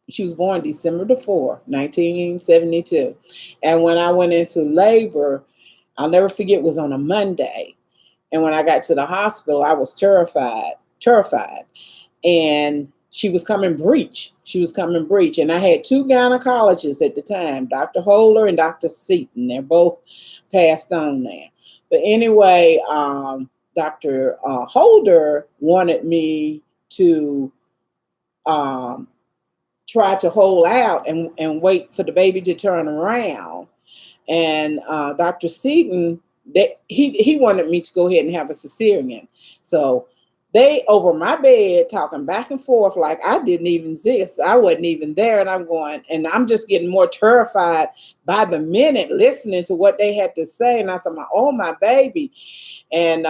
she was born December the 4th, 1972. And when I went into labor, I'll never forget, it was on a Monday. And when I got to the hospital, I was terrified, terrified. And she was coming breech. She was coming breech. And I had two gynecologists at the time, Dr. Holder and Dr. Seaton. They're both passed on now. But anyway, Dr. Holder wanted me to um, try to hold out and wait for the baby to turn around. And Dr. Seaton, he wanted me to go ahead and have a cesarean. So they over my bed talking back and forth like I didn't even exist. I wasn't even there. And I'm going, and I'm just getting more terrified by the minute listening to what they had to say. And I thought, oh, my baby. And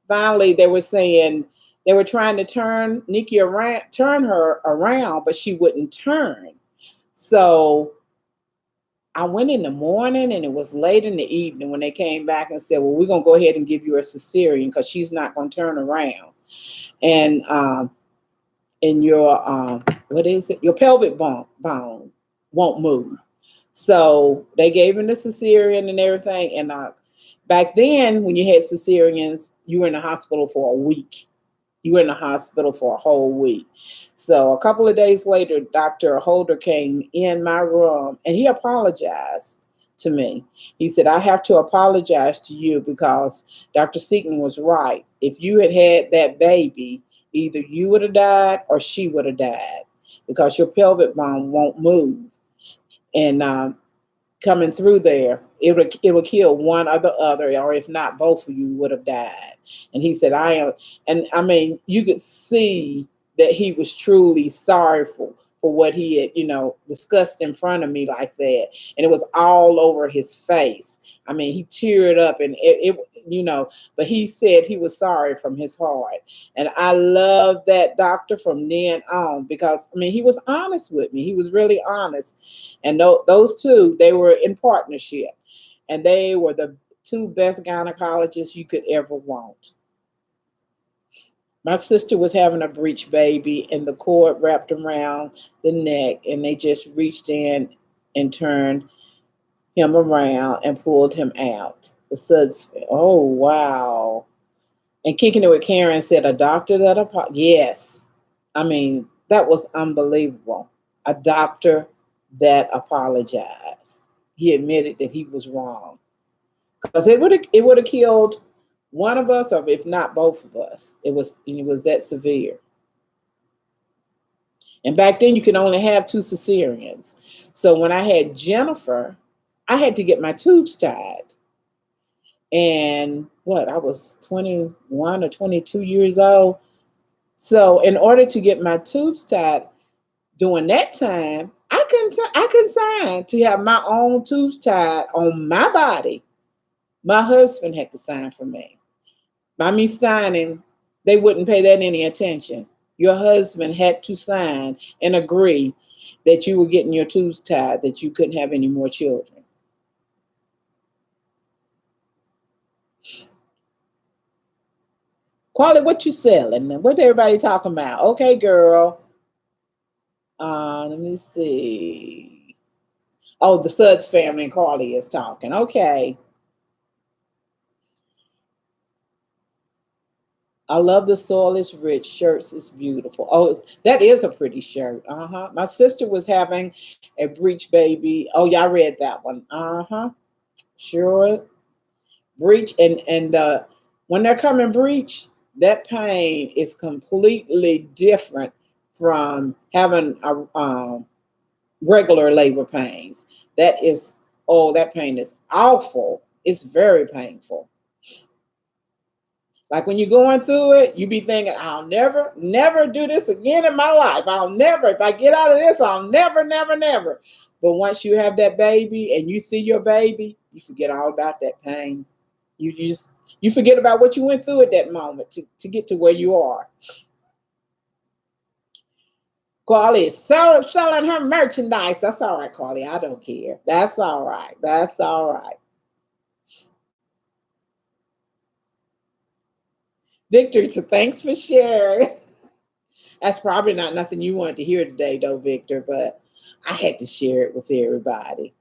finally they were saying, they were trying to turn Nikki around, turn her around, but she wouldn't turn. So I went in the morning, and it was late in the evening when they came back and said, well, we're going to go ahead and give you a cesarean because she's not going to turn around. And in your, what is it? Your pelvic bone won't move. So they gave him the cesarean and everything. And Back then, when you had cesareans, you were in the hospital for a week. You were in the hospital for a whole week. So a couple of days later, Dr. Holder came in my room and he apologized to me. He said, I have to apologize to you because Dr. Seaton was right. If you had had that baby, either you would have died or she would have died because your pelvic bone won't move. And coming through there, it would kill one or the other, or if not, both of you would have died. And he said, I am, and I mean, you could see that he was truly sorry for what he had, discussed in front of me like that. And it was all over his face. I mean, he teared up and but he said he was sorry from his heart. And I love that doctor from then on because, I mean, he was honest with me. He was really honest. And those two, they were in partnership. And they were the two best gynecologists you could ever want. My sister was having a breech baby, and the cord wrapped around the neck, and they just reached in and turned him around and pulled him out. The suds, oh, wow. And kicking it with Karen said, a doctor that, yes. I mean, that was unbelievable. A doctor that apologized. He admitted that he was wrong. Because it would have killed one of us, or if not both of us. It was that severe. And back then you could only have two cesareans. So when I had Jennifer, I had to get my tubes tied. And what, I was 21 or 22 years old. So in order to get my tubes tied during that time, I couldn't sign to have my own tubes tied on my body. My husband had to sign for me. By me signing, they wouldn't pay that any attention. Your husband had to sign and agree that you were getting your tubes tied, that you couldn't have any more children. Call it what you selling. What everybody talking about? Okay, girl. Let me see. Oh, the Suds family and Carly is talking. Okay. I love the soil is rich. Shirts is beautiful. Oh, that is a pretty shirt. Uh-huh. My sister was having a breech baby. Oh, y'all read that one. Uh-huh. Sure. Breech and when they're coming breech, that pain is completely different from having a regular labor pains. That is, oh, that pain is awful. It's very painful. Like when you're going through it, you be thinking, I'll never, never do this again in my life. I'll never, if I get out of this, I'll never, never, never. But once you have that baby and you see your baby, you forget all about that pain. You forget about what you went through at that moment to get to where you are. Carly is selling her merchandise. That's all right, Carly. I don't care. That's all right. That's all right. Victor, so thanks for sharing. That's probably not nothing you wanted to hear today, though, Victor, but I had to share it with everybody.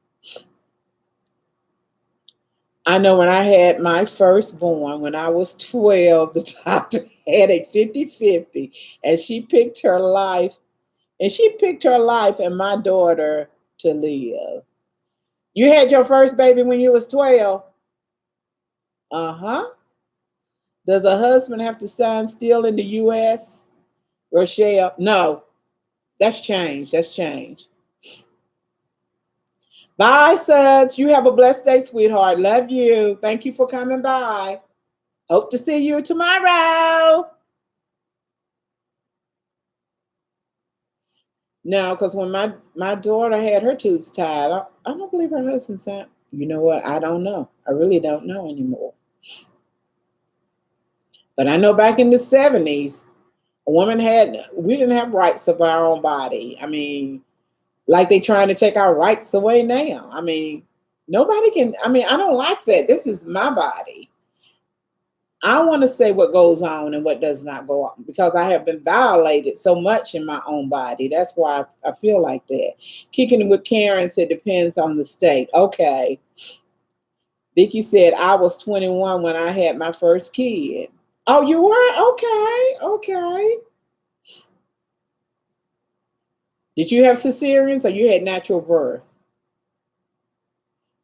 I know when I had my firstborn, when I was 12, the doctor had a 50-50, and she picked her life, and my daughter to live. You had your first baby when you was 12? Uh-huh. Does a husband have to sign still in the U.S.? Rochelle? No, that's changed. That's changed. Bye, Suds. You have a blessed day, sweetheart. Love you. Thank you for coming by. Hope to see you tomorrow. No, because when my daughter had her tubes tied, I don't believe her husband signed. You know what? I don't know. I really don't know anymore. But I know back in the 70s, we didn't have rights of our own body. I mean, like they trying to take our rights away now. I mean, nobody can, I mean, I don't like that. This is my body. I want to say what goes on and what does not go on because I have been violated so much in my own body. That's why I feel like that. Kicking it with Karen said depends on the state. Okay. Vicky said, I was 21 when I had my first kid. Oh, you were? Okay. Okay. Did you have cesareans or you had natural birth?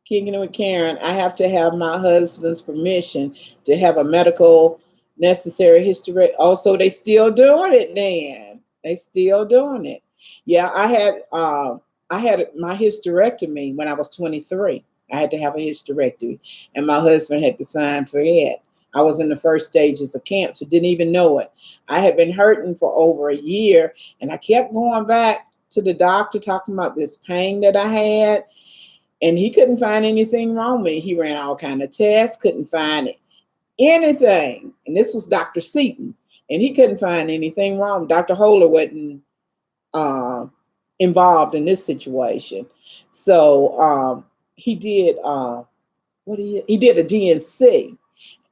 Kicking it with Karen, I have to have my husband's permission to have a medical necessary history. Also, they still doing it then. They still doing it. Yeah, I had my hysterectomy when I was 23. I had to have a hysterectomy, and my husband had to sign for it. I was in the first stages of cancer, didn't even know it. I had been hurting for over a year, and I kept going back to the doctor talking about this pain that I had, and he couldn't find anything wrong with me. He ran all kind of tests, couldn't find anything. And this was Dr. Seaton, and he couldn't find anything wrong. Dr. Holler wasn't uh, involved in this situation. So he did he did a DNC,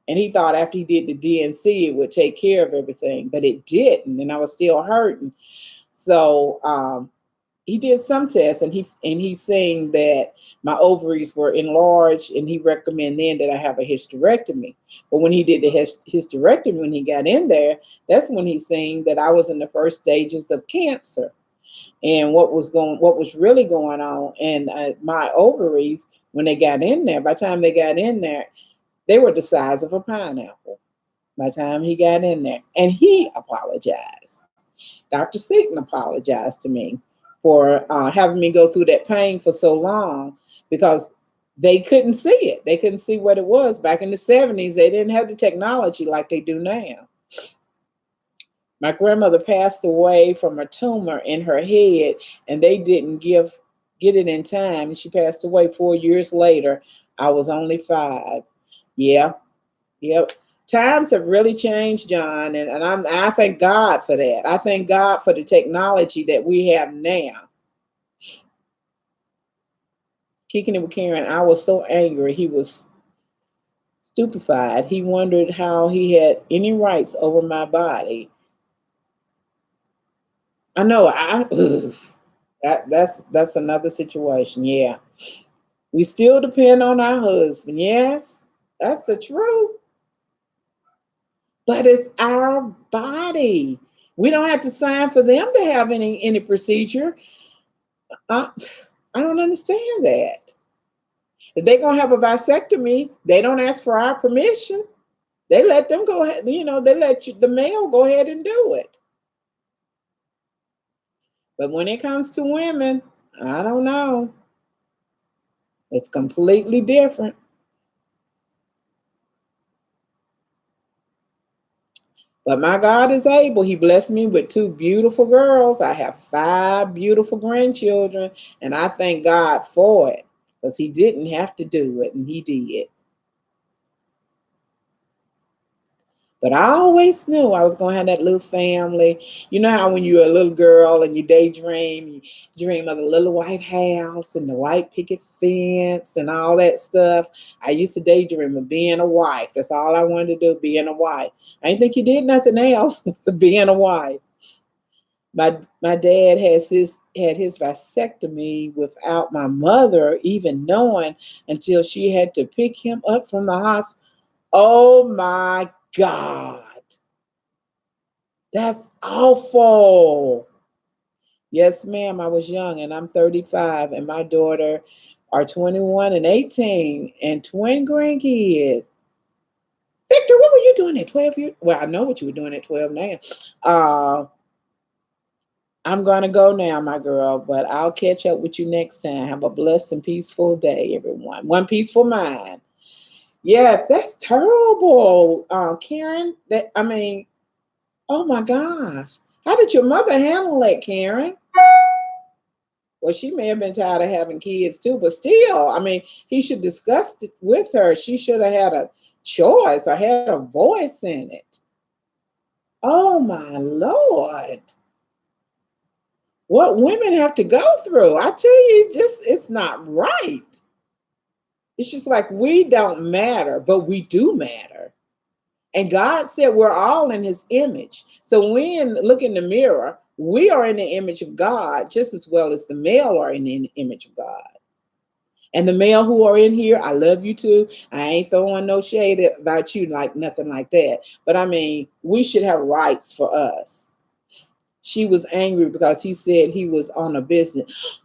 and he thought after he did the DNC it would take care of everything, but it didn't, and I was still hurting. So he did some tests, and he's saying that my ovaries were enlarged, and he recommended then that I have a hysterectomy. But when he did the hysterectomy, when he got in there, that's when he's saying that I was in the first stages of cancer, and what was really going on, and my ovaries when they got in there. By the time they got in there, they were the size of a pineapple. By the time he got in there, and he apologized. Dr. Seaton apologized to me for having me go through that pain for so long because they couldn't see it. They couldn't see what it was. Back in the 70s, they didn't have the technology like they do now. My grandmother passed away from a tumor in her head, and they didn't get it in time. She passed away 4 years later. I was only 5. Yeah, yep. Times have really changed, John, and I thank God for that. I thank God for the technology that we have now. Kicking it with Karen, I was so angry. He was stupefied. He wondered how he had any rights over my body. I know. That's another situation. Yeah, we still depend on our husband. Yes, that's the truth. But it's our body. We don't have to sign for them to have any procedure. I, I don't understand that. If they're gonna have a vasectomy, they don't ask for our permission. They let them go ahead. They let the male go ahead and do it. But when it comes to women, I don't know. It's completely different. But my God is able. He blessed me with 2 beautiful girls. I have 5 beautiful grandchildren, and I thank God for it because He didn't have to do it, and He did. But I always knew I was going to have that little family. You know how when you're a little girl and you daydream, you dream of the little white house and the white picket fence and all that stuff. I used to daydream of being a wife. That's all I wanted to do, being a wife. I didn't think you did nothing else but being a wife. My dad had his vasectomy without my mother even knowing until she had to pick him up from the hospital. Oh my God. That's awful. Yes, ma'am. I was young and I'm 35, and my daughter are 21 and 18 and twin grandkids. Victor, what were you doing at 12 years? Well, I know what you were doing at 12 now. Uh, I'm going to go now, my girl, but I'll catch up with you next time. Have a blessed and peaceful day, everyone. One peaceful mind. Yes, that's terrible, Karen. Oh my gosh. How did your mother handle that, Karen? Well, she may have been tired of having kids too, but still, he should discuss it with her. She should have had a choice or had a voice in it. Oh my Lord. What women have to go through. I tell you, just it's not right. It's just like we don't matter, but we do matter. And God said we're all in His image. So when look in the mirror, we are in the image of God just as well as the male are in the image of God. And the male who are in here, I love you too. I ain't throwing no shade about you, like nothing like that. But I mean, we should have rights for us. She was angry because he said he was on a business.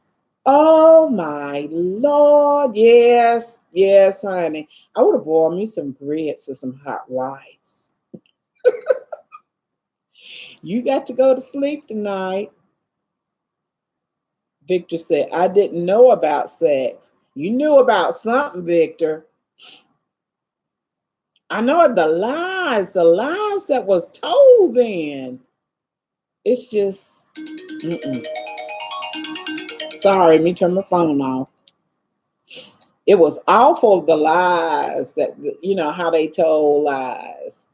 Oh my Lord. Yes, yes, honey. I would have bought me some grits or some hot rice. You got to go to sleep tonight. Victor said, I didn't know about sex. You knew about something, Victor. I know the lies that was told then. It's just, mm-mm. Sorry, let me turn my phone off. It was awful, the lies that, how they told lies.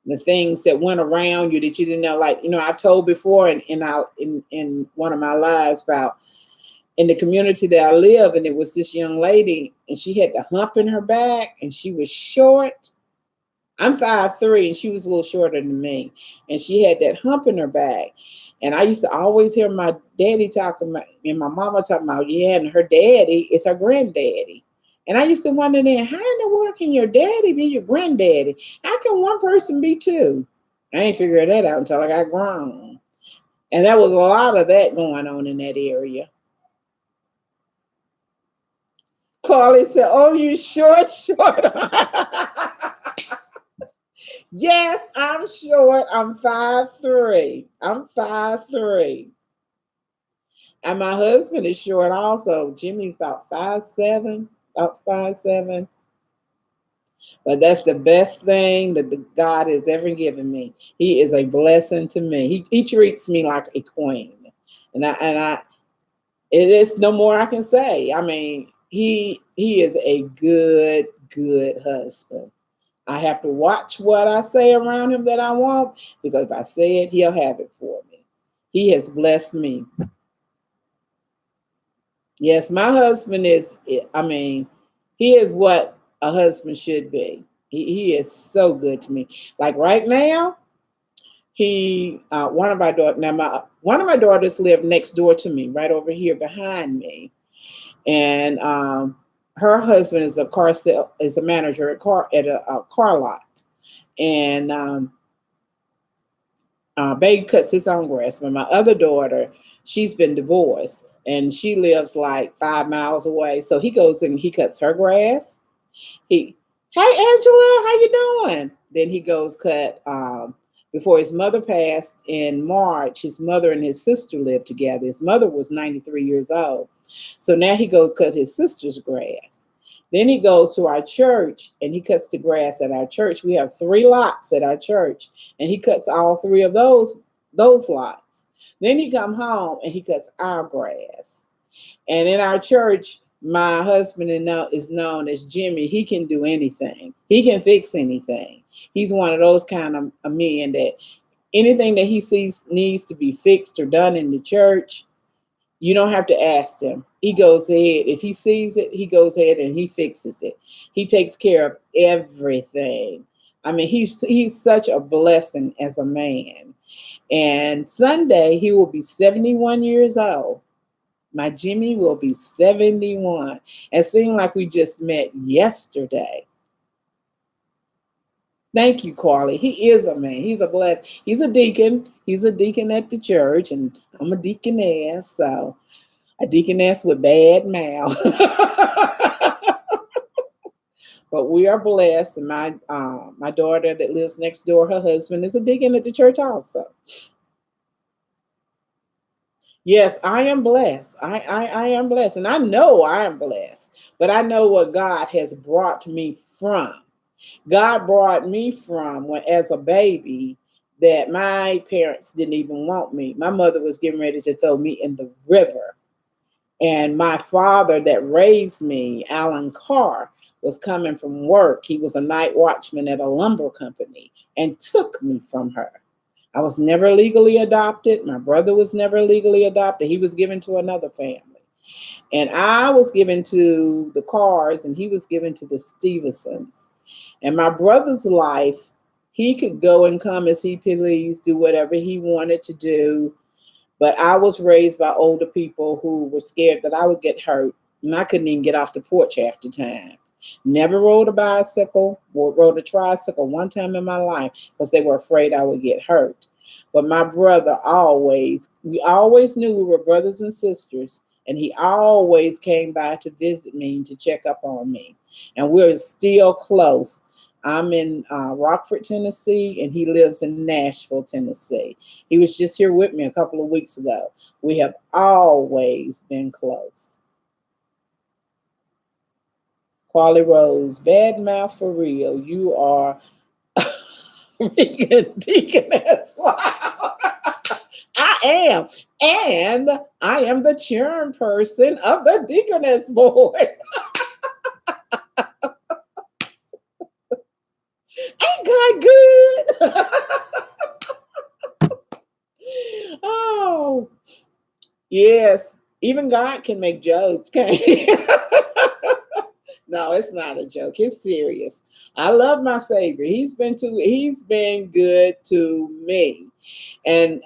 The things that went around you that you didn't know. Like, I told before in one of my lives about in the community that I live, and it was this young lady, and she had the hump in her back, and she was short. I'm 5'3", and she was a little shorter than me, and she had that hump in her back. And I used to always hear my daddy talking about, and my mama talking about, yeah, and her daddy is her granddaddy. And I used to wonder then, how in the world can your daddy be your granddaddy? How can one person be two? I ain't figured that out until I got grown. And there was a lot of that going on in that area. Carly said, oh, you short, short. Yes, I'm short. I'm 5'3". I'm 5'3". And my husband is short also. Jimmy's about 5'7", about 5'7". But that's the best thing that God has ever given me. He is a blessing to me. He treats me like a queen. And I it is no more I can say. I mean, he is a good husband. I have to watch what I say around him that I want, because if I say it, he'll have it for me. He has blessed me. Yes, my husband is, I mean, he is what a husband should be. He is so good to me. Like right now, one of my daughters, one of my daughters lived next door to me, right over here behind me. And her husband is is a manager at a car lot. And Babe cuts his own grass. But my other daughter, she's been divorced, and she lives like 5 miles away. So he goes and he cuts her grass. Hey Angela, how you doing? Then he goes cut. Before his mother passed in March, his mother and his sister lived together. His mother was 93 years old. So now he goes cut his sister's grass. Then he goes to our church and he cuts the grass at our church. We have 3 lots at our church, and he cuts all 3 of those lots. Then he come home and he cuts our grass. And in our church, my husband is known as Jimmy. He can do anything. He can fix anything. He's one of those kind of men that anything that he sees needs to be fixed or done in the church, you don't have to ask him. He goes ahead. If he sees it, he goes ahead and he fixes it. He takes care of everything. I mean, he's such a blessing as a man. And Sunday, he will be 71 years old. My Jimmy will be 71. It seemed like we just met yesterday. Thank you, Carly. He is a man. He's a blessed. He's a deacon. He's a deacon at the church, and I'm a deaconess. So a deaconess with bad mouth. But we are blessed. And my daughter that lives next door, her husband is a deacon at the church also. Yes, I am blessed. I am blessed. And I know I am blessed. But I know what God has brought me from. God brought me from when, as a baby, that my parents didn't even want me. My mother was getting ready to throw me in the river. And my father that raised me, Alan Carr, was coming from work. He was a night watchman at a lumber company and took me from her. I was never legally adopted. My brother was never legally adopted. He was given to another family. And I was given to the Carrs, and he was given to the Stevensons. And my brother's life, he could go and come as he pleased, do whatever he wanted to do. But I was raised by older people who were scared that I would get hurt. And I couldn't even get off the porch half the time. Never rode a bicycle or rode a tricycle one time in my life because they were afraid I would get hurt. But my brother always, we always knew we were brothers and sisters, and he always came by to visit me and to check up on me. And we're still close. I'm in Rockford, Tennessee, and he lives in Nashville, Tennessee. He was just here with me a couple of weeks ago. We have always been close. Quali Rose, bad mouth for real. You are freaking deaconess. Wow. I am. And I am the chairperson of the deaconess board. Ain't God good? Oh, yes. Even God can make jokes, can he? No, it's not a joke. It's serious. I love my Savior. He's been good to me. And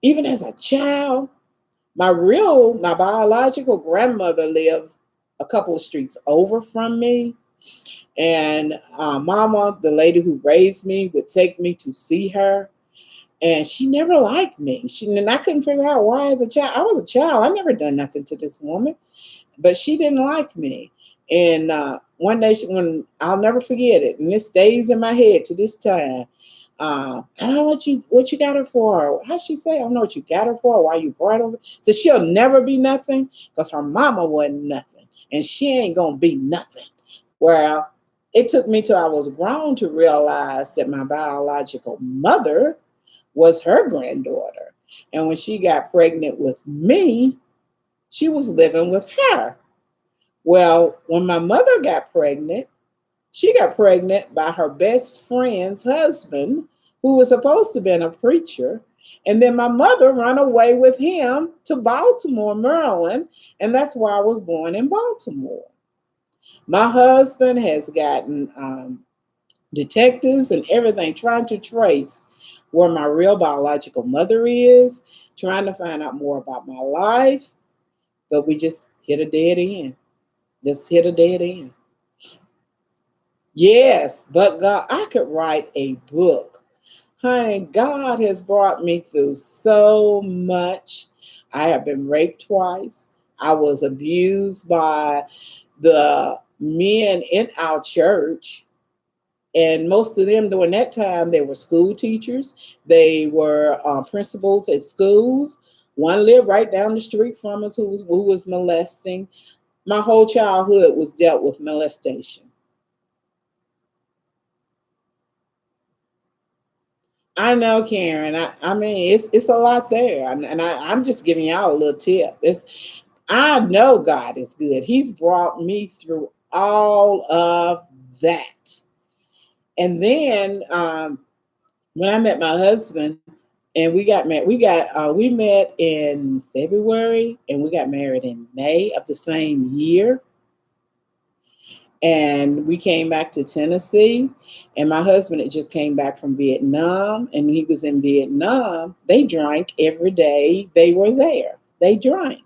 even as a child, my biological grandmother lived a couple of streets over from me. And Mama, the lady who raised me, would take me to see her. And she never liked me. And I couldn't figure out why as a child. I was a child. I never done nothing to this woman, but she didn't like me. And one day, when I'll never forget it, and it stays in my head to this time. I don't know what you got her for. How she say? I don't know what you got her for. Why you brought her? So she'll never be nothing because her mama wasn't nothing, and she ain't gonna be nothing. Well, it took me till I was grown to realize that my biological mother was her granddaughter, and when she got pregnant with me, she was living with her. Well, when my mother got pregnant, she got pregnant by her best friend's husband, who was supposed to be a preacher. And then my mother ran away with him to Baltimore, Maryland. And that's why I was born in Baltimore. My husband has gotten detectives and everything trying to trace where my real biological mother is, trying to find out more about my life. But we just hit a dead end. Just hit a dead end. Yes, but God, I could write a book. Honey, God has brought me through so much. I have been raped twice. I was abused by the men in our church. And most of them during that time, they were school teachers. They were principals at schools. One lived right down the street from us who was molesting. My whole childhood was dealt with molestation. I know, Karen. I mean, it's a lot there, I'm just giving y'all a little tip. I know God is good. He's brought me through all of that, and then when I met my husband, and we got married, we met in February, and we got married in May of the same year. And we came back to Tennessee, and my husband had just came back from Vietnam, and he was in Vietnam. They drank every day they were there. They drank.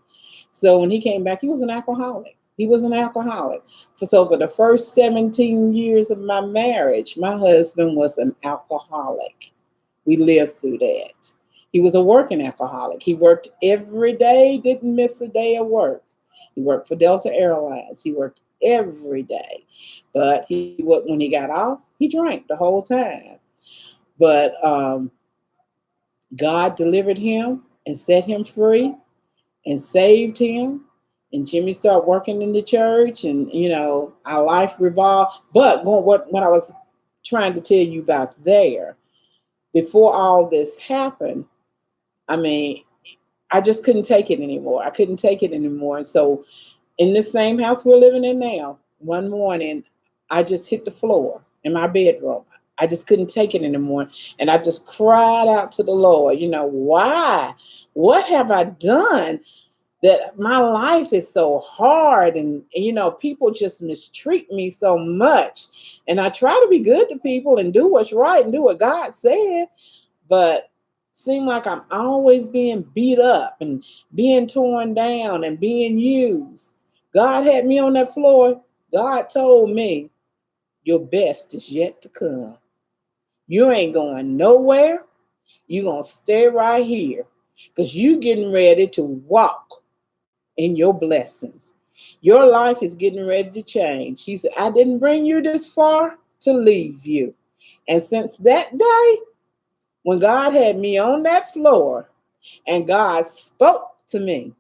So when he came back, he was an alcoholic. He was an alcoholic. So for the first 17 years of my marriage, my husband was an alcoholic. We lived through that. He was a working alcoholic. He worked every day, didn't miss a day of work. He worked for Delta Airlines. He worked every day. But when he got off, he drank the whole time. But God delivered him and set him free and saved him. And Jimmy started working in the church, and our life revolved. But what I was trying to tell you about there, before all this happened, I mean, I just couldn't take it anymore. I couldn't take it anymore. And so in this same house we're living in now, one morning, I just hit the floor in my bedroom. I just couldn't take it anymore. And I just cried out to the Lord, why? What have I done that my life is so hard? And people just mistreat me so much. And I try to be good to people and do what's right and do what God said, but seem like I'm always being beat up and being torn down and being used. God had me on that floor. God told me, your best is yet to come. You ain't going nowhere. You going to stay right here because you getting ready to walk in your blessings. Your life is getting ready to change. He said, I didn't bring you this far to leave you. And since that day, when God had me on that floor and God spoke to me,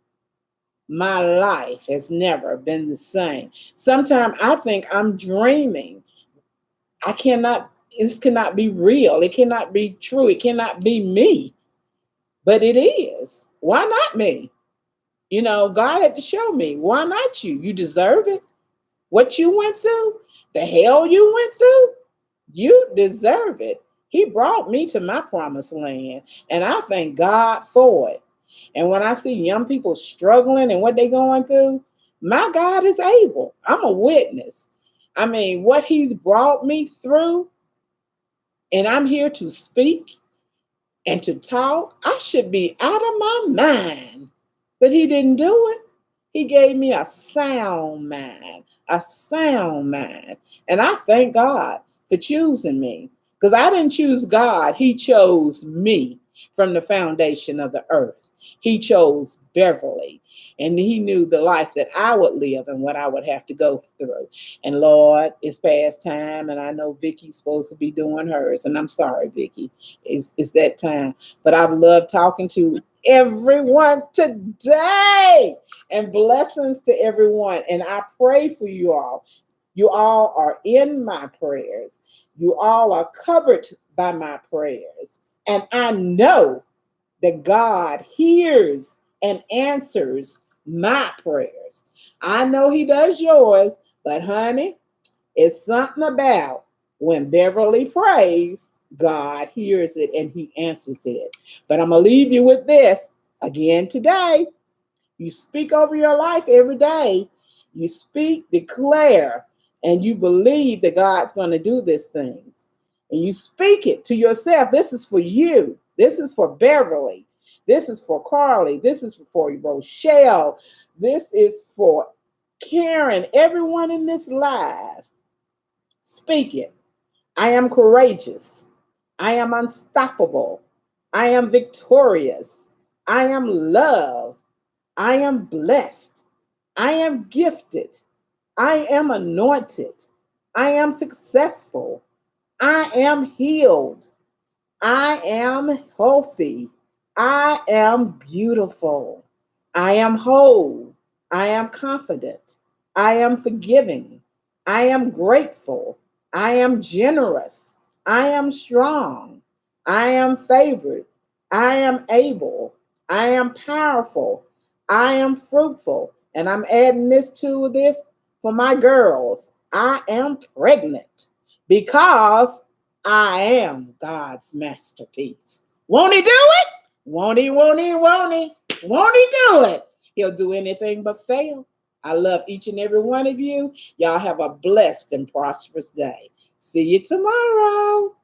my life has never been the same. Sometimes I think I'm dreaming. I cannot, this cannot be real. It cannot be true. It cannot be me, but it is. Why not me? You know, God had to show me. Why not you? You deserve it. What you went through, the hell you went through, you deserve it. He brought me to my promised land, and I thank God for it. And when I see young people struggling and what they're going through, my God is able. I'm a witness. I mean, what He's brought me through, and I'm here to speak and to talk, I should be out of my mind. But He didn't do it. He gave me a sound mind, a sound mind. And I thank God for choosing me because I didn't choose God. He chose me from the foundation of the earth. He chose Beverly, and He knew the life that I would live and what I would have to go through. And Lord, it's past time, and I know Vicky's supposed to be doing hers. And I'm sorry, Vicky, it's that time. But I've loved talking to everyone today, and blessings to everyone. And I pray for you all. You all are in my prayers. You all are covered by my prayers. And I know that God hears and answers my prayers. I know He does yours, but honey, it's something about when Beverly prays, God hears it and He answers it. But I'm going to leave you with this again today. You speak over your life every day. You speak, declare, and you believe that God's going to do these things. And you speak it to yourself. This is for you. This is for Beverly. This is for Carly. This is for Rochelle. This is for Karen. Everyone in this live. Speak it. I am courageous. I am unstoppable. I am victorious. I am loved. I am blessed. I am gifted. I am anointed. I am successful. I am healed. I am healthy. I am beautiful. I am whole. I am confident. I am forgiving. I am grateful. I am generous. I am strong. I am favored. I am able. I am powerful. I am fruitful. And I'm adding this for my girls. I am pregnant because I am God's masterpiece. Won't He do it? Won't He, won't He, won't He? Won't He do it? He'll do anything but fail. I love each and every one of you. Y'all have a blessed and prosperous day. See you tomorrow.